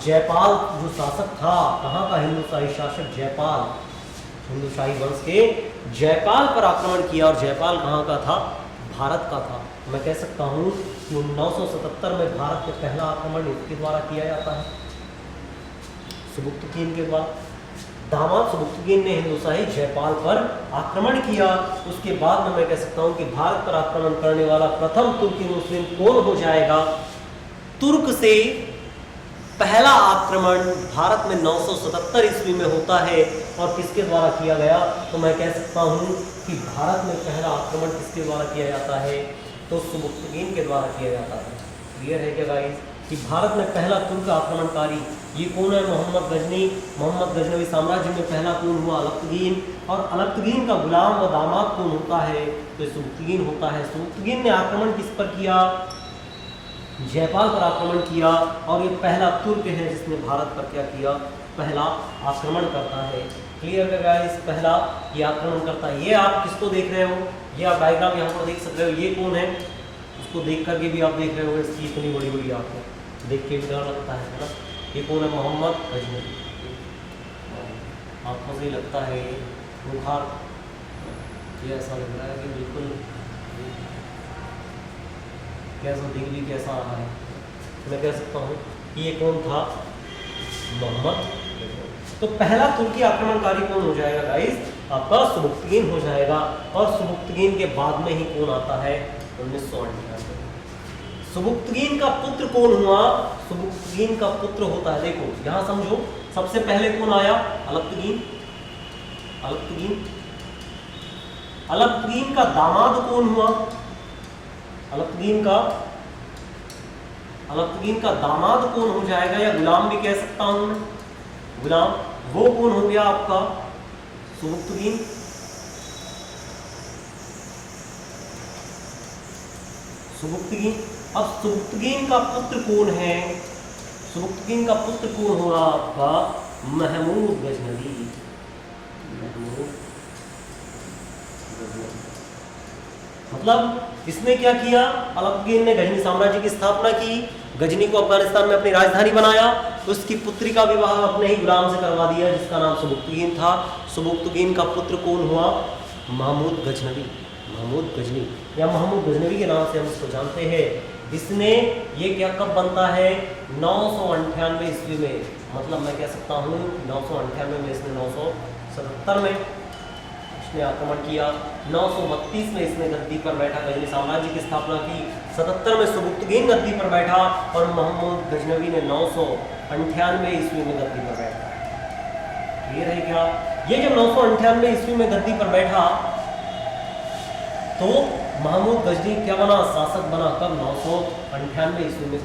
जयपाल जो शासक था, कहाँ का हिंदू शाही शासक, जयपाल, हिंदू शाही वंश के जयपाल पर आक्रमण किया। और जयपाल कहाँ का था, भारत का था। मैं कह सकता हूँ कि 977 में भारत में पहला आक्रमण इसके द्वारा किया जाता है, सुबुक्तगीन के द्वारा। दामाद सुबुक्तगीन ने हिंदू शाही जयपाल पर आक्रमण किया। उसके बाद में मैं कह सकता हूँ कि भारत पर आक्रमण करने वाला प्रथम तुर्की मुस्लिम कौन हो जाएगा। तुर्क से पहला आक्रमण भारत में 977 ईस्वी में होता है। और किसके द्वारा किया गया, तो मैं कह सकता हूँ कि भारत में पहला आक्रमण किसके द्वारा किया जाता है, तो सुबुक्तगीन के द्वारा किया जाता है। क्लियर है क्या गाइस, कि भारत में पहला तुर्क आक्रमणकारी ये कौन है, मोहम्मद गजनी। मोहम्मद गजनवी साम्राज्य में पहला कौन हुआ, अलप्तगीन। और अलप्तगीन का गुलाम व दामाद कौन होता है, तो सुबुक्तगीन होता है। सुबुक्तगीन ने आक्रमण किस पर किया, जयपाल पर आक्रमण किया। और ये पहला तुर्क है जिसने भारत पर क्या किया, पहला आक्रमण करता है। क्लियर है गाइस, पहला ये आक्रमण करता है। ये आप किसको देख रहे हो, ये आप डायग्राम यहाँ पर देख सकते हो, ये कौन है, उसको देख करके भी आप देख रहे हो, इसकी इतनी बड़ी बड़ी आपको देख के भी डर लगता है ना। ये कौन है, मोहम्मद गजनवी। आपको सही लगता है बुखार, ये ऐसा लग रहा है कि बिल्कुल कैसा दिख भी कैसा आ रहा है। मैं कह सकता हूँ कि ये कौन था, मोहम्मद। तो पहला तुर्की आक्रमणकारी कौन हो जाएगा गाइस, आपका सुबुक्तगीन हो जाएगा। और सुबुक्तगीन के बाद में ही कौन आता है, 1998। सुबुक्तगीन का पुत्र कौन हुआ, सुबुक्तगीन का पुत्र होता है, देखो यहाँ समझो, सबसे पहले कौन आया, अलब्तगीन। अलब्तगीन, अलब्तगीन का दामाद कौन हुआ, अलब्तगीन का दामाद कौन हो जाएगा, या गुलाम भी कह सकता हूं मैं, गुलाम, वो कौन हो गया आपका, सुबुक्तगीन। सुबुक्तगीन, अब सुबुक्तगीन का पुत्र कौन है, सुबुक्तगीन का पुत्र कौन होगा आपका, महमूद गजनवी। महमूद गजनवी मतलब इसने क्या किया, अलब्तगीन ने गजनी साम्राज्य की स्थापना की, गजनी को अफगानिस्तान में अपनी राजधानी बनाया, उसकी पुत्री का विवाह अपने ही गुलाम से करवा दिया जिसका नाम सुबुक्तगीन था। सुबुक्तगीन का पुत्र कौन हुआ, महमूद गजनवी। महमूद गजनी या महमूद गजनवी के नाम से हम इसको जानते हैं। इसने ये क्या कब बनता है, 998 ईस्वी में, मतलब मैं कह सकता हूँ 998 में, इसने 977 में इसने आक्रमण किया, 932 में इसने गद्दी पर बैठा, गजनी साम्राज्य की स्थापना की, 77 में सुबुक्तगीन गद्दी पर बैठा और महमूद गजनवी ने 998 ईस्वी में गद्दी पर बैठा। क्लियर है क्या, ये जब 998 ईस्वी में गद्दी पर बैठा तो महमूद गजनी क्या बना, शासक बना। कब, 998 ईस्वी में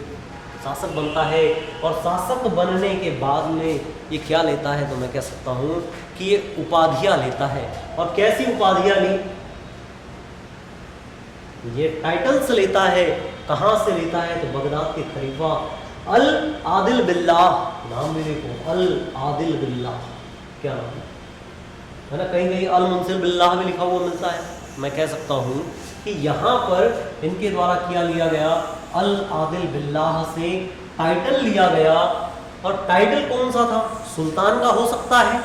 शासक बनता है। और शासक बनने के बाद में ये क्या लेता है, तो मैं कह सकता हूँ कि ये उपाधियाँ लेता है। और कैसी उपाधियाँ ली, ये टाइटल्स लेता है। कहाँ से लेता है, तो बगदाद के खलीफा अल आदिल बिल्लाह, नाम भी देखो, अल आदिल बिल्लाह, क्या नाम है ना, कहीं कहीं अल मुंसिर बिल्लाह भी लिखा हुआ मिलता है। मैं कह सकता हूँ कि यहाँ पर इनके द्वारा क्या लिया गया, अल आदिल बिल्लाह से टाइटल लिया गया। और टाइटल कौन सा था, सुल्तान का हो सकता है,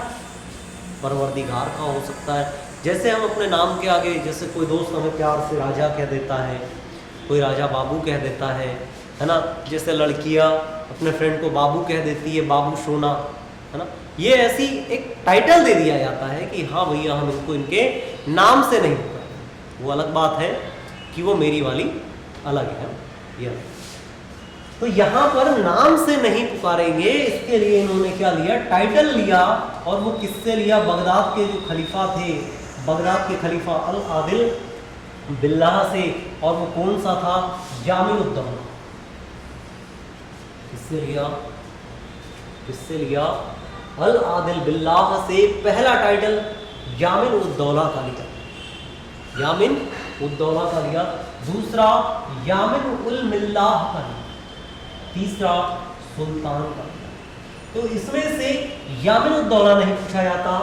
परवरदिगार का हो सकता है। जैसे हम अपने नाम के आगे, जैसे कोई दोस्त हमें प्यार से राजा कह देता है, कोई राजा बाबू कह देता है ना। जैसे लड़कियां अपने फ्रेंड को बाबू कह देती है, बाबू सोना, है ना। ये ऐसी एक टाइटल दे दिया जाता है कि हाँ भैया हम इनको इनके नाम से नहीं पुकारें। वो अलग बात है कि वो मेरी वाली अलग है, ये तो यहाँ पर नाम से नहीं पुकारेंगे, इसके लिए इन्होंने क्या लिया, टाइटल लिया। और वो किससे लिया, बगदाद के जो खलीफा थे, बगदाद के खलीफा अल आदिल बिल्लाह से। और वो कौन सा था, जामिनुद्दौला। किससे लिया, किससे लिया, अल आदिल बिल्लाह से पहला टाइटल यामिन-उद-दौला का लिया, यामिन-उद-दौला का लिया। दूसरा यामिन-उल-मिल्लाह का लिया, तीसरा सुल्तान का लिया। तो इसमें से यामिन-उद-दौला नहीं पूछा जाता,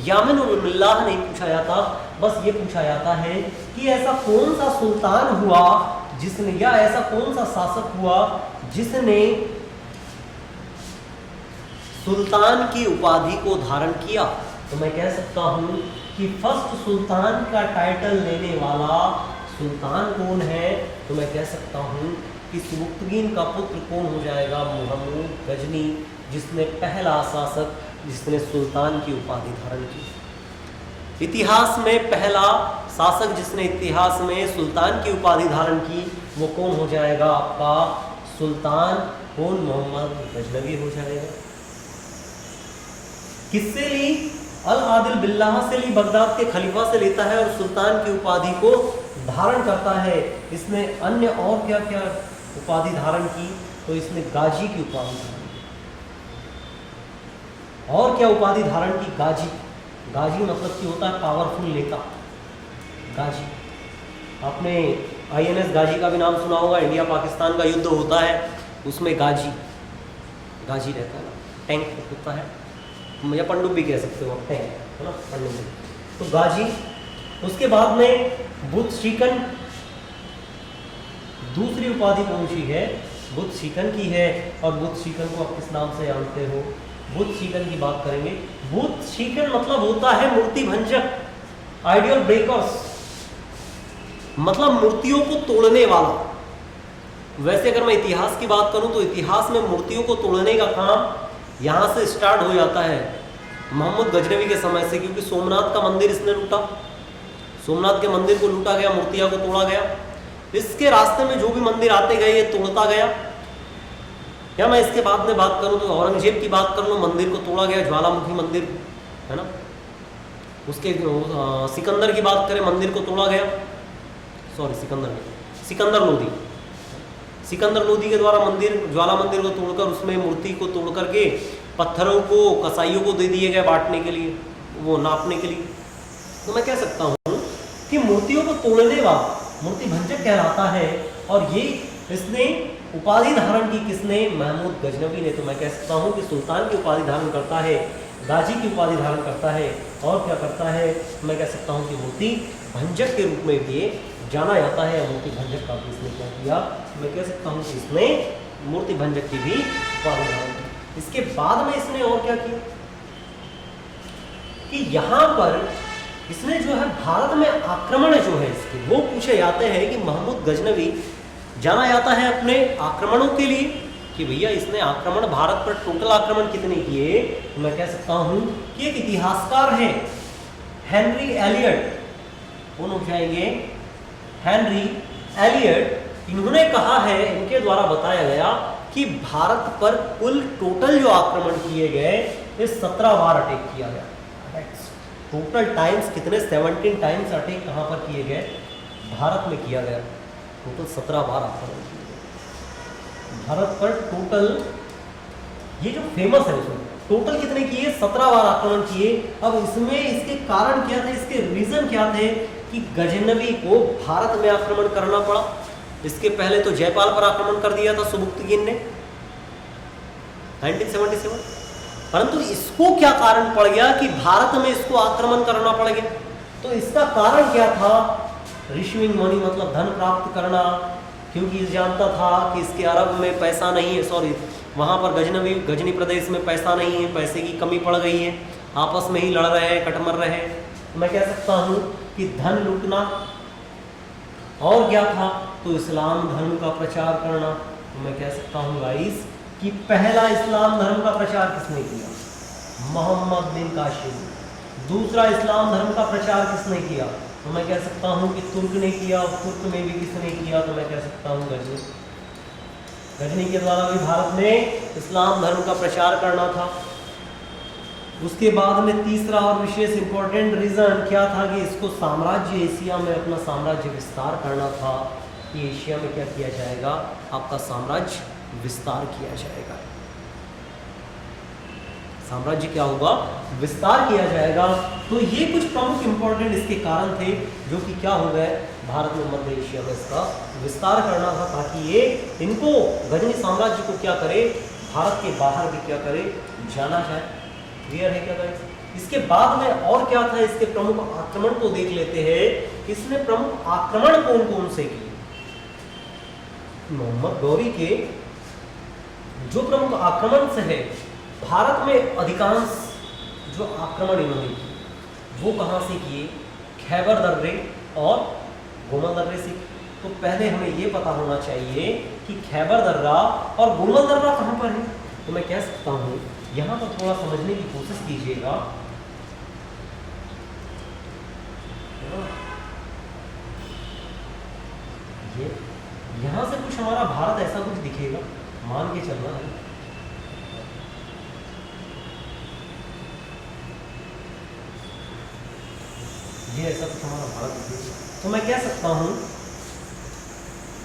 यामिन-उल-मिल्लाह नहीं पूछा जाता, बस ये पूछा जाता है कि ऐसा कौन सा सुल्तान हुआ जिसने, या ऐसा कौन सा शासक हुआ जिसने सुल्तान की उपाधि को धारण किया। तो मैं कह सकता हूं कि फर्स्ट सुल्तान का टाइटल लेने वाला सुल्तान कौन है, तो मैं कह सकता हूं कि सुबुक्तगीन का पुत्र कौन हो जाएगा, महमूद गजनी, जिसने पहला शासक जिसने सुल्तान की उपाधि धारण की। इतिहास में पहला शासक जिसने इतिहास में सुल्तान की उपाधि धारण की वो कौन हो जाएगा, आपका सुल्तान कौन, मोहम्मद गजनवी हो जाएगा। किससे ली, अल आदिल बिल्लाह से ली, बगदाद के खलीफा से लेता है और सुल्तान की उपाधि को धारण करता है। इसने अन्य और क्या क्या उपाधि धारण की, तो इसने गाजी की उपाधि धारण की। और क्या उपाधि धारण की, गाजी। गाजी मतलब कि होता है पावरफुल नेता, गाजी। आपने INS गाजी का भी नाम सुना होगा, इंडिया पाकिस्तान का युद्ध होता है उसमें गाजी, गाजी रहता है ना, टैंक होता है, या पनडुब्बी कह सकते हो आप, है ना, पनडुब्बी। तो गाजी, उसके बाद में बुद्ध शिकन, दूसरी उपाधि कौन सी है, बुद्ध शिकन की है। और बुद्ध शिकन को आप किस नाम से जानते हो, बुद्ध शिकन की बात करेंगे। बुद्ध शिकन मतलब होता है मूर्ति भंजक, आइडियल ब्रेकर्स, मतलब मूर्तियों को तोड़ने वाला। वैसे अगर मैं इतिहास की बात करूं तो इतिहास में मूर्तियों को तोड़ने का काम यहां से स्टार्ट हो जाता है मोहम्मद गजनवी के समय से, क्योंकि सोमनाथ का मंदिर इसने लूटा, सोमनाथ के मंदिर को लूटा गया, मूर्तियां को तोड़ा गया। इसके रास्ते में जो भी मंदिर आते गए ये तोड़ता गया। या मैं इसके बाद में बात करूं तो औरंगजेब की बात कर लूं, मंदिर को तोड़ा गया, ज्वालामुखी मंदिर है ना। उसके सिकंदर की बात करें, मंदिर को तोड़ा गया, सॉरी सिकंदर लोदी, सिकंदर लोदी के द्वारा मंदिर, ज्वाला मंदिर को तोड़कर उसमें मूर्ति को तोड़ करके पत्थरों को कसाईयों को दे दिए गए बांटने के लिए, वो नापने के लिए। तो मैं कह सकता हूँ कि मूर्तियों को तोड़ने वाला मूर्ति भंजक कहलाता है। और ये इसने उपाधि धारण की, किसने, महमूद गजनवी ने। तो मैं कह सकता हूँ कि सुल्तान की उपाधि धारण करता है, गाजी की उपाधि धारण करता है, और क्या करता है, मैं कह सकता हूँ कि मूर्ति भंजक के रूप में भी जाना जाता है। मूर्ति भंजक का भी इसने क्या किया, मैं कह सकता हूँ कि इसने मूर्ति भंजक की भी उपाधि धारण की। इसके बाद में इसने और क्या किया कि यहाँ पर इसने जो है भारत में आक्रमण जो है इसके वो पूछे जाते हैं कि महमूद गजनवी जाना जाता है अपने आक्रमणों के लिए कि भैया इसने आक्रमण भारत पर टोटल आक्रमण कितने किए। तो मैं कह सकता हूं कि एक इतिहासकार है हेनरी एलियट, कौन हो जाएंगे, हेनरी एलियट। इन्होंने कहा है, इनके द्वारा बताया गया कि भारत पर कुल टोटल जो आक्रमण किए गए ये 17 बार अटैक किया गया। टोटल टाइम्स कितने, 17 टाइम्स अटैक कहां पर किए गए, भारत में किया गया। टोटल 17 बार आक्रमण किए गए भारत पर। टोटल ये जो फेमस है उसमें टोटल कितने किए, 17 बार आक्रमण किए। अब इसमें इसके कारण क्या थे, इसके रीजन क्या थे कि गजनवी को भारत में आक्रमण करना पड़ा। इसके पहले तो जयपाल पर आक्रमण कर दिया था सुबुक्तगिन ने 1977, परंतु इसको क्या कारण पड़ गया कि भारत में इसको आक्रमण करना पड़ गया। तो इसका कारण क्या था, रिसीविंग मनी मतलब धन प्राप्त करना, क्योंकि जानता था कि इसके अरब में पैसा नहीं है, सॉरी वहाँ पर गजनी प्रदेश में पैसा नहीं है, पैसे की कमी पड़ गई है, आपस में ही लड़ रहे हैं, कटमर रहे हैं। मैं कह सकता हूँ कि धन लूटना, और क्या था तो इस्लाम धर्म का प्रचार करना। तो मैं कह सकता हूँ गाइस कि पहला इस्लाम धर्म का प्रचार किसने किया, मोहम्मद बिन कासिम। दूसरा इस्लाम धर्म का प्रचार किसने किया, तो मैं कह सकता हूँ कि तुर्क ने किया। तुर्क में भी किसने किया, तो मैं कह सकता हूँ गजनी। गजनी के द्वारा भी भारत में इस्लाम धर्म का प्रचार करना था। उसके बाद में तीसरा और विशेष इंपॉर्टेंट रीजन क्या था कि इसको साम्राज्य एशिया में अपना साम्राज्य विस्तार करना था कि एशिया में क्या किया जाएगा, आपका साम्राज्य विस्तार किया जाएगा। साम्राज्य क्या होगा, विस्तार किया जाएगा। तो ये कुछ प्रमुख इंपॉर्टेंट इसके कारण थे जो कि क्या हो गए, भारत में मध्य एशिया में इसका विस्तार करना था ताकि ये इनको गजनी साम्राज्य को क्या करे, भारत के बाहर भी क्या करे, जाना जाए। क्लियर है क्या गाइस? इसके बाद में और क्या था, इसके प्रमुख आक्रमण को देख लेते हैं। इसने प्रमुख आक्रमण कौन कौन से किए, मोहम्मद गौरी के जो प्रमुख आक्रमण से है भारत में अधिकांश जो आक्रमण इन्होंने किए वो कहाँ से किए, खैबर दर्रे और गोमल दर्रे से। तो पहले हमें ये पता होना चाहिए कि खैबर दर्रा और गोमल दर्रा कहाँ पर है। तो मैं कह सकता हूँ यहाँ पर थोड़ा समझने की कोशिश कीजिएगा। ये यहाँ से कुछ हमारा भारत ऐसा कुछ दिखेगा, मान के चलना है। ये ऐसा कुछ हमारा भारत दिखेगा। तो मैं कह सकता हूँ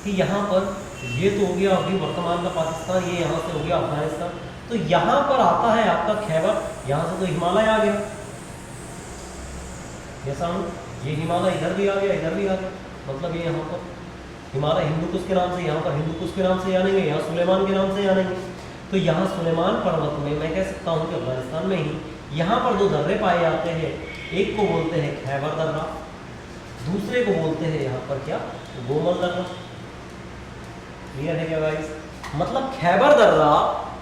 कि यहाँ पर ये तो हो गया अभी वर्तमान का पाकिस्तान, ये यहाँ से हो गया अफगानिस्तान। तो यहाँ पर आता है आपका खैबर, यहाँ से तो हिमालय आ गया, जैसा ये हिमालय इधर भी आ गया, इधर भी आ गया, मतलब ये यहाँ पर हिमालय हिंदुकुश के नाम से, यहाँ पर हिंदुकुश के नाम से जानेंगे, यहाँ सुलेमान के नाम से जानेंगे। तो यहाँ सुलेमान पर्वत में मैं कह सकता हूँ कि अफगानिस्तान में ही यहाँ पर दो दर्रे पाए जाते हैं, एक को बोलते हैं खैबर दर्रा, दूसरे को बोलते हैं यहाँ पर क्या, गोमल दर्रा। क्लियर है क्या गाइस? मतलब खैबर दर्रा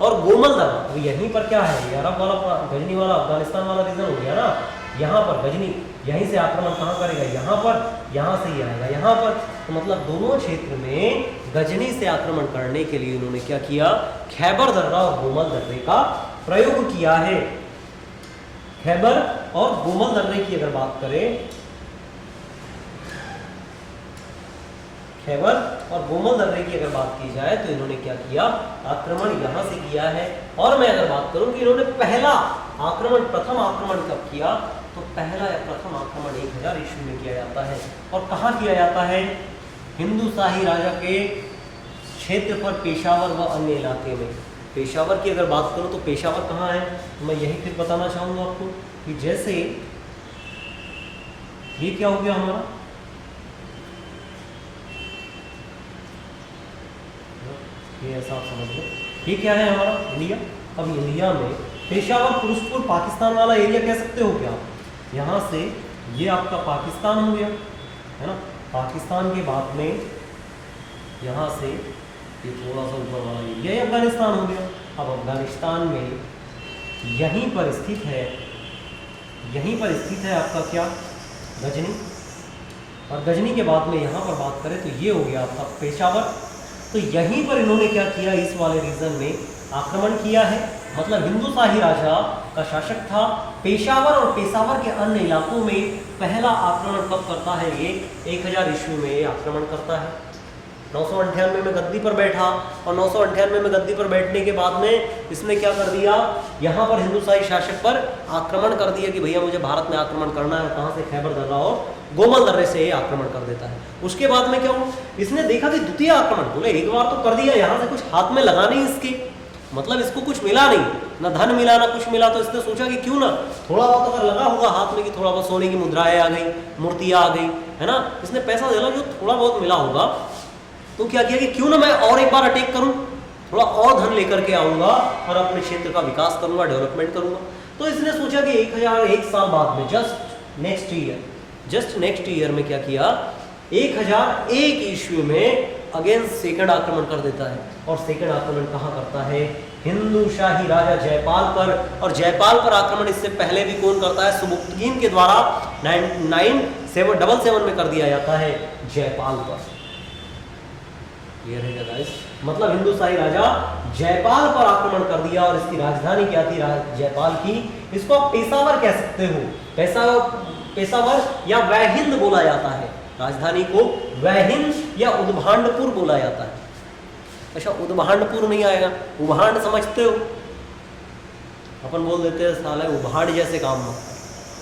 और गोमल दर्रा, तो यहीं पर क्या है, अरब वाला गजनी वाला अफगानिस्तान वाला रीजन हो गया ना, यहाँ पर गजनी यहीं से आक्रमण कहाँ करेगा, यहाँ पर, यहाँ से ही आएगा यहाँ पर। तो मतलब दोनों क्षेत्र में गजनी से आक्रमण करने के लिए उन्होंने क्या किया, खैबर दर्रा और गोमल दर्रे का प्रयोग किया है। खैबर और गोमल दर्रे की अगर बात करें, खैबर और गोमल दर्रे की अगर बात की जाए तो इन्होंने क्या किया, आक्रमण यहाँ से किया है। और मैं अगर बात करूं कि इन्होंने पहला आक्रमण, प्रथम आक्रमण कब किया, तो पहला या प्रथम आक्रमण 1000 ईस्वी में किया जाता है। और कहाँ किया जाता है, हिंदू शाही राजा के क्षेत्र पर, पेशावर व अन्य इलाके में। पेशावर की अगर बात करूं तो पेशावर कहाँ है, तो मैं यही फिर बताना चाहूँगा आपको कि जैसे ये क्या हो गया हमारा, ये ऐसा आप समझ लो, ये क्या है हमारा इंडिया। अब इंडिया में पेशावर, फिरोजपुर, पाकिस्तान वाला एरिया कह सकते हो क्या, यहाँ से ये आपका पाकिस्तान हो गया है ना, पाकिस्तान के बाद में यहाँ से ये थोड़ा सा ऊपर वाला एरिया ये अफगानिस्तान हो गया। अब अफगानिस्तान में यहीं पर स्थित है, यहीं पर स्थित है आपका क्या, गजनी। और गजनी के बाद में यहाँ पर बात करें तो ये हो गया आपका पेशावर। तो यहीं पर इन्होंने क्या किया, इस वाले रीजन में आक्रमण किया है। मतलब हिंदू शाही राजा का शासक था, पेशावर और पेशावर के अन्य इलाकों में पहला आक्रमण कब करता है, ये 1000 ईस्वी में ये आक्रमण करता है। 998 में गद्दी पर बैठा और 998 में गद्दी पर बैठने के बाद में इसने क्या कर दिया, यहाँ पर हिंदू शाही शासक पर आक्रमण कर दिया कि भैया मुझे भारत में आक्रमण करना है। कहाँ से, खैबर दर्रा और गोमल दर्रे से ये आक्रमण कर देता है। उसके बाद में क्या हुआ, इसने देखा कि द्वितीय आक्रमण, बोले एक बार तो कर दिया, यहाँ से कुछ हाथ में लगा नहीं इसके, मतलब इसको कुछ मिला नहीं, ना धन मिला ना कुछ मिला। तो इसने सोचा कि क्यों ना थोड़ा बहुत अगर लगा होगा हाथ में कि थोड़ा बहुत सोने की मुद्राएं आ गई, मूर्तियां आ गई है ना, इसने पैसा दिला जो थोड़ा बहुत मिला होगा, तो क्या किया कि क्यों ना मैं और एक बार अटैक करूं, थोड़ा और धन लेकर के आऊंगा और अपने क्षेत्र का विकास करूंगा, डेवलपमेंट करूंगा। तो इसने सोचा कि 1001 साल बाद में, जस्ट नेक्स्ट ईयर में क्या किया, 1001 ईस्वी में अगेन सेकंड आक्रमण कर देता है। और सेकंड आक्रमण कहाँ करता है, हिंदू शाही राजा जयपाल पर। और जयपाल पर आक्रमण इससे पहले भी कौन करता है, सुबुक्तगीन के द्वारा 9777 में कर दिया जाता है जयपाल पर। क्लियर है क्या गाइस? मतलब हिंदू शाही राजा जयपाल पर आक्रमण कर दिया और इसकी राजधानी क्या थी, जयपाल की। इसको आप पेशावर कह सकते हो, पेशावर या वैहिंद बोला जाता है, राजधानी को वैहिंद या उद्भांडपुर बोला जाता है। अच्छा, उद्भांडपुर नहीं आएगा, उभांड समझते हो, अपन बोल देते हैं साले उभांड जैसे काम मत कर,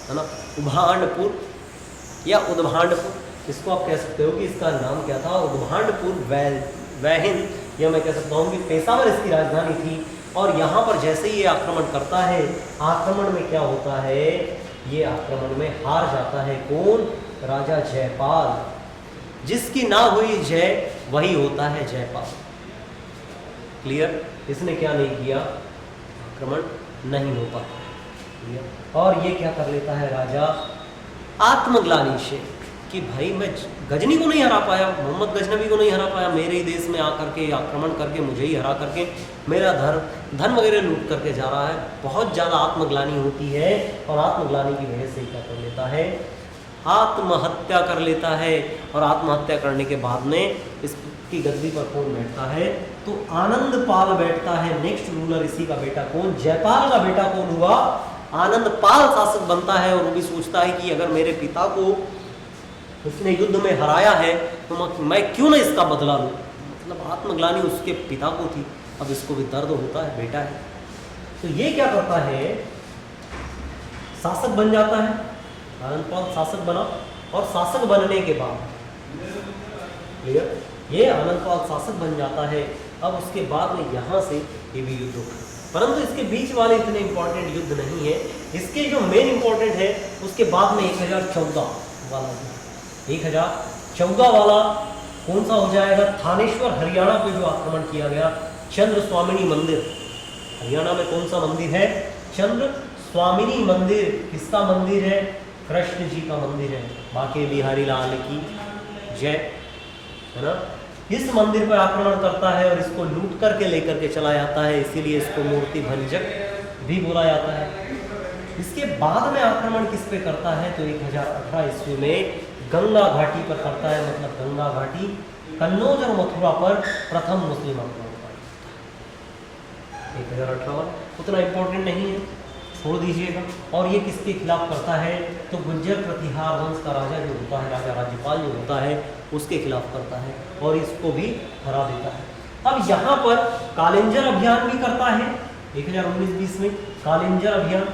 है ना। उभांडपुर या उद्भांडपुर, इसको आप कह सकते हो कि इसका नाम क्या था, उद्भांडपुर वैहिंद, या मैं कह सकता हूँ कि पेशावर इसकी राजधानी थी। और यहाँ पर जैसे ही ये आक्रमण करता है, आक्रमण में क्या होता है, ये आक्रमण में हार जाता है कौन, राजा जयपाल। जिसकी ना हुई जय वही होता है जयपाल। क्लियर? इसने क्या नहीं किया, आक्रमण नहीं हो पाता। और ये क्या कर लेता है राजा, आत्मग्लानि से, कि भाई मैं गजनी को नहीं हरा पाया, मोहम्मद गजनवी को नहीं हरा पाया, मेरे ही देश में आकर के आक्रमण करके मुझे ही हरा करके मेरा धन वगैरह लूट करके जा रहा है। बहुत ज़्यादा आत्मग्लानि होती है और आत्मग्लानि की वजह से क्या कर लेता है, आत्महत्या कर लेता है। और आत्महत्या करने के बाद में इसकी गद्दी पर कौन बैठता है, तो आनंद पाल बैठता है। नेक्स्ट रूलर इसी का बेटा कौन, जयपाल का बेटा कौन हुआ, आनंद पाल शासक बनता है। और वो भी सोचता है कि अगर मेरे पिता को उसने युद्ध में हराया है तो मैं क्यों ना इसका बदला लूँ। मतलब आत्मग्लानि उसके पिता को थी, अब इसको भी दर्द होता है, बेटा है। तो ये क्या करता है, शासक बन जाता है, आनंदपाल शासक बना। और शासक बनने के बाद क्लियर, ये आनंदपाल शासक बन जाता है। अब उसके बाद में यहाँ से ये भी युद्ध होता है, परंतु इसके बीच वाले इतने इंपॉर्टेंट युद्ध नहीं है। इसके जो मेन इंपॉर्टेंट है उसके बाद में 1014 वाला, 1014 वाला कौन सा हो जाएगा, थानेश्वर हरियाणा पे जो आक्रमण किया गया, चंद्र स्वामिनी मंदिर। हरियाणा में कौन सा मंदिर है, चंद्र स्वामिनी मंदिर किसका मंदिर है? कृष्ण जी का मंदिर है। बांके बिहारी लाल की जय, है ना। इस मंदिर पर आक्रमण करता है और इसको लूट करके लेकर के चला जाता है, इसीलिए इसको मूर्ति भंजक भी बोला जाता है। इसके बाद में आक्रमण किस पे करता है? तो 1018 ईस्वी में गंगा घाटी पर करता है, मतलब गंगा घाटी कन्नौज और मथुरा पर प्रथम मुस्लिम आक्रमण करता है। 1018 उतना इंपॉर्टेंट नहीं है, छोड़ दीजिएगा। और ये किसके खिलाफ करता है? तो गुज्जर प्रतिहार वंश का राजा जो होता है, राजा राज्यपाल जो होता है, उसके खिलाफ करता है और इसको भी हरा देता है। अब यहाँ पर कालिंजर अभियान भी करता है 1019-20 में। कालिंजर अभियान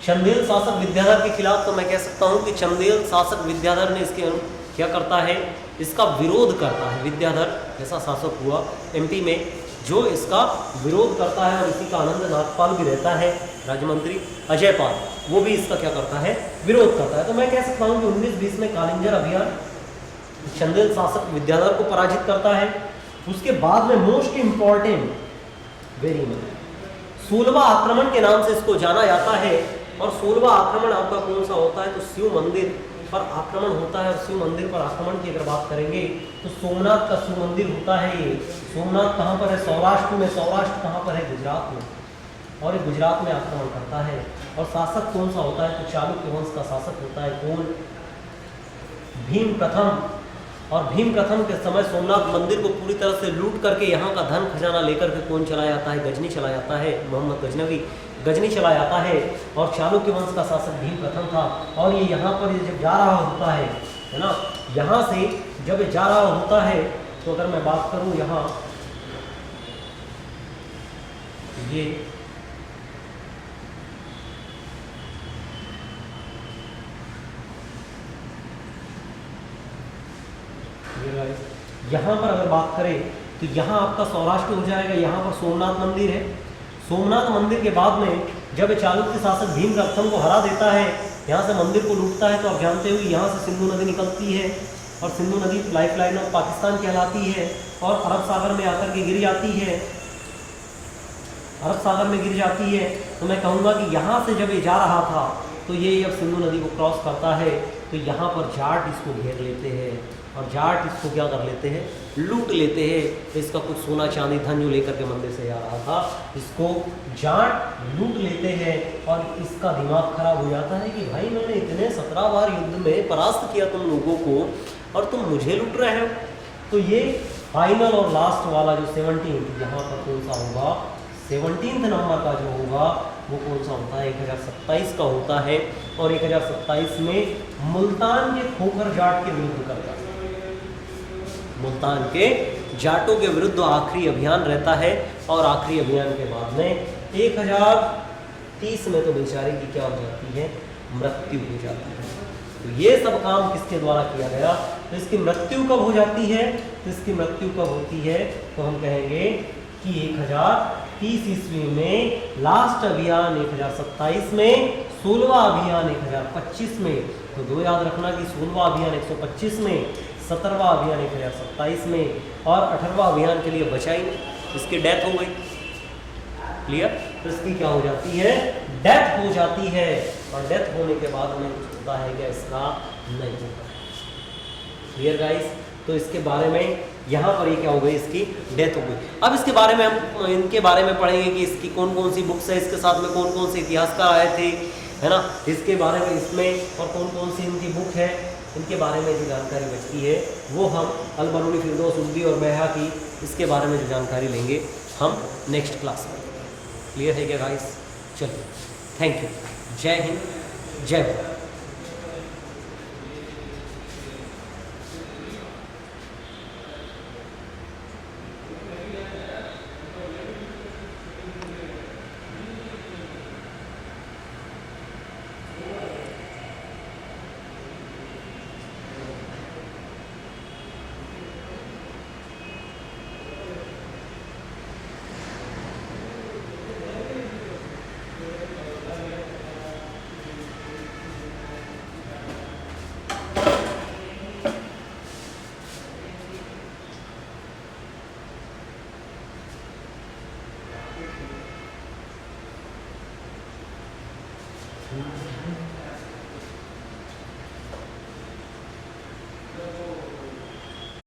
चंदेल शासक विद्याधर के खिलाफ, तो मैं कह सकता हूँ कि चंदेल शासक विद्याधर ने इसके क्या करता है? इसका विरोध करता है। विद्याधर ऐसा शासक हुआ एमपी में जो इसका विरोध करता है, और इसी का आनंद नागपाल भी रहता है, राज्यमंत्री अजयपाल, वो भी इसका क्या करता है? विरोध करता है। तो मैं कह सकता हूँ कि 19-20 में कालिंजर अभियान चंदेल शासक विद्याधर को पराजित करता है। उसके बाद में मोस्ट इंपॉर्टेंट, वेरी इंपॉर्टेंट, 16वां आक्रमण के नाम से इसको जाना जाता है। और 16वां आक्रमण आपका कौन सा होता है? तो शिव मंदिर पर आक्रमण होता है। और शिव मंदिर पर आक्रमण की अगर बात करेंगे तो सोमनाथ का शिव मंदिर होता है। ये सोमनाथ कहाँ पर है? सौराष्ट्र में। सौराष्ट्र कहाँ पर है? गुजरात में। और ये गुजरात में आक्रमण करता है। और शासक कौन सा होता है? तो चालुक्य वंश का शासक होता है। कौन? भीम प्रथम। और भीम प्रथम के समय सोमनाथ मंदिर को पूरी तरह से लूट करके यहाँ का धन खजाना लेकर के कौन चला जाता है? गजनी चला जाता है, मोहम्मद गजनवी गजनी चला जाता है। और चालुक्य वंश का शासक भीम प्रथम था। और ये यहाँ पर जब जा रहा होता है ना, यहाँ से जब जा रहा होता है, तो अगर मैं बात करूँ यहाँ, ये यहाँ पर अगर बात करें तो यहाँ आपका सौराष्ट्र हो जाएगा। यहाँ पर सोमनाथ मंदिर है। सोमनाथ मंदिर के बाद में जब चालुक्य शासक भीम प्रथम को हरा देता है, यहाँ से मंदिर को लूटता है, तो आप जानते हुए यहाँ से सिंधु नदी निकलती है। और सिंधु नदी लाइफ लाइन ऑफ पाकिस्तान कहलाती है और अरब सागर में आकर के गिर जाती है। अरब सागर में गिर जाती है। तो मैं कहूँगा कि यहाँ से जब ये जा रहा था, तो ये जब सिंधु नदी को क्रॉस करता है, तो यहाँ पर जाट इसको घेर लेते हैं। और जाट इसको क्या कर लेते हैं? लूट लेते हैं। इसका कुछ सोना चांदी धन जो लेकर के मंदिर से आ रहा था, इसको जाट लूट लेते हैं। और इसका दिमाग खराब हो जाता है कि भाई मैंने इतने 17 बार युद्ध में परास्त किया तुम लोगों को, और तुम मुझे लूट रहे हो। तो ये फाइनल और लास्ट वाला जो 17 यहाँ पर कौन सा होगा? 17 नंबर का जो होगा वो कौन सा होता है? 1027 का होता है। और 1027 में मुल्तान के खोखर जाट के विरुद्ध करता है। मुल्तान के जाटों के विरुद्ध आखिरी अभियान रहता है। और आखिरी अभियान के बाद में 1030 में तो बेचारे की क्या हो जाती है? मृत्यु हो जाती है। तो ये सब काम किसके द्वारा किया गया? तो इसकी मृत्यु कब हो जाती है? तो इसकी मृत्यु कब होती है? तो हम कहेंगे कि 1030 ईस्वी में लास्ट अभियान 1027 में, 16वां अभियान 1025 में। तो दो याद रखना कि 16वां अभियान 125 में, 17वां अभियान 1027 में, और 18वां अभियान के लिए बचा ही नहीं, इसकी डेथ हो गई। क्लियर? तो इसकी क्या हो जाती है? डेथ हो जाती है। और डेथ होने के बाद में कुछ होता है क्या? इसका नहीं होता है। Clear guys? तो इसके बारे में यहाँ पर ये क्या हो गई? इसकी डेथ हो गई। अब इसके बारे में हम इनके बारे में पढ़ेंगे कि इसकी कौन कौन सी बुक्स है, इसके साथ में कौन कौन से इतिहासकार आए थे, है ना, इसके बारे में इसमें, और कौन कौन सी इनकी बुक है, इनके बारे में जो जानकारी बचती है वो हम अल-बरूनी, फिरदौस उद्दी और बैहाकी, इसके बारे में जो जानकारी लेंगे हम नेक्स्ट क्लास में। क्लियर है क्या गाइस? चलिए, थैंक यू। जय हिंद, जय भारत।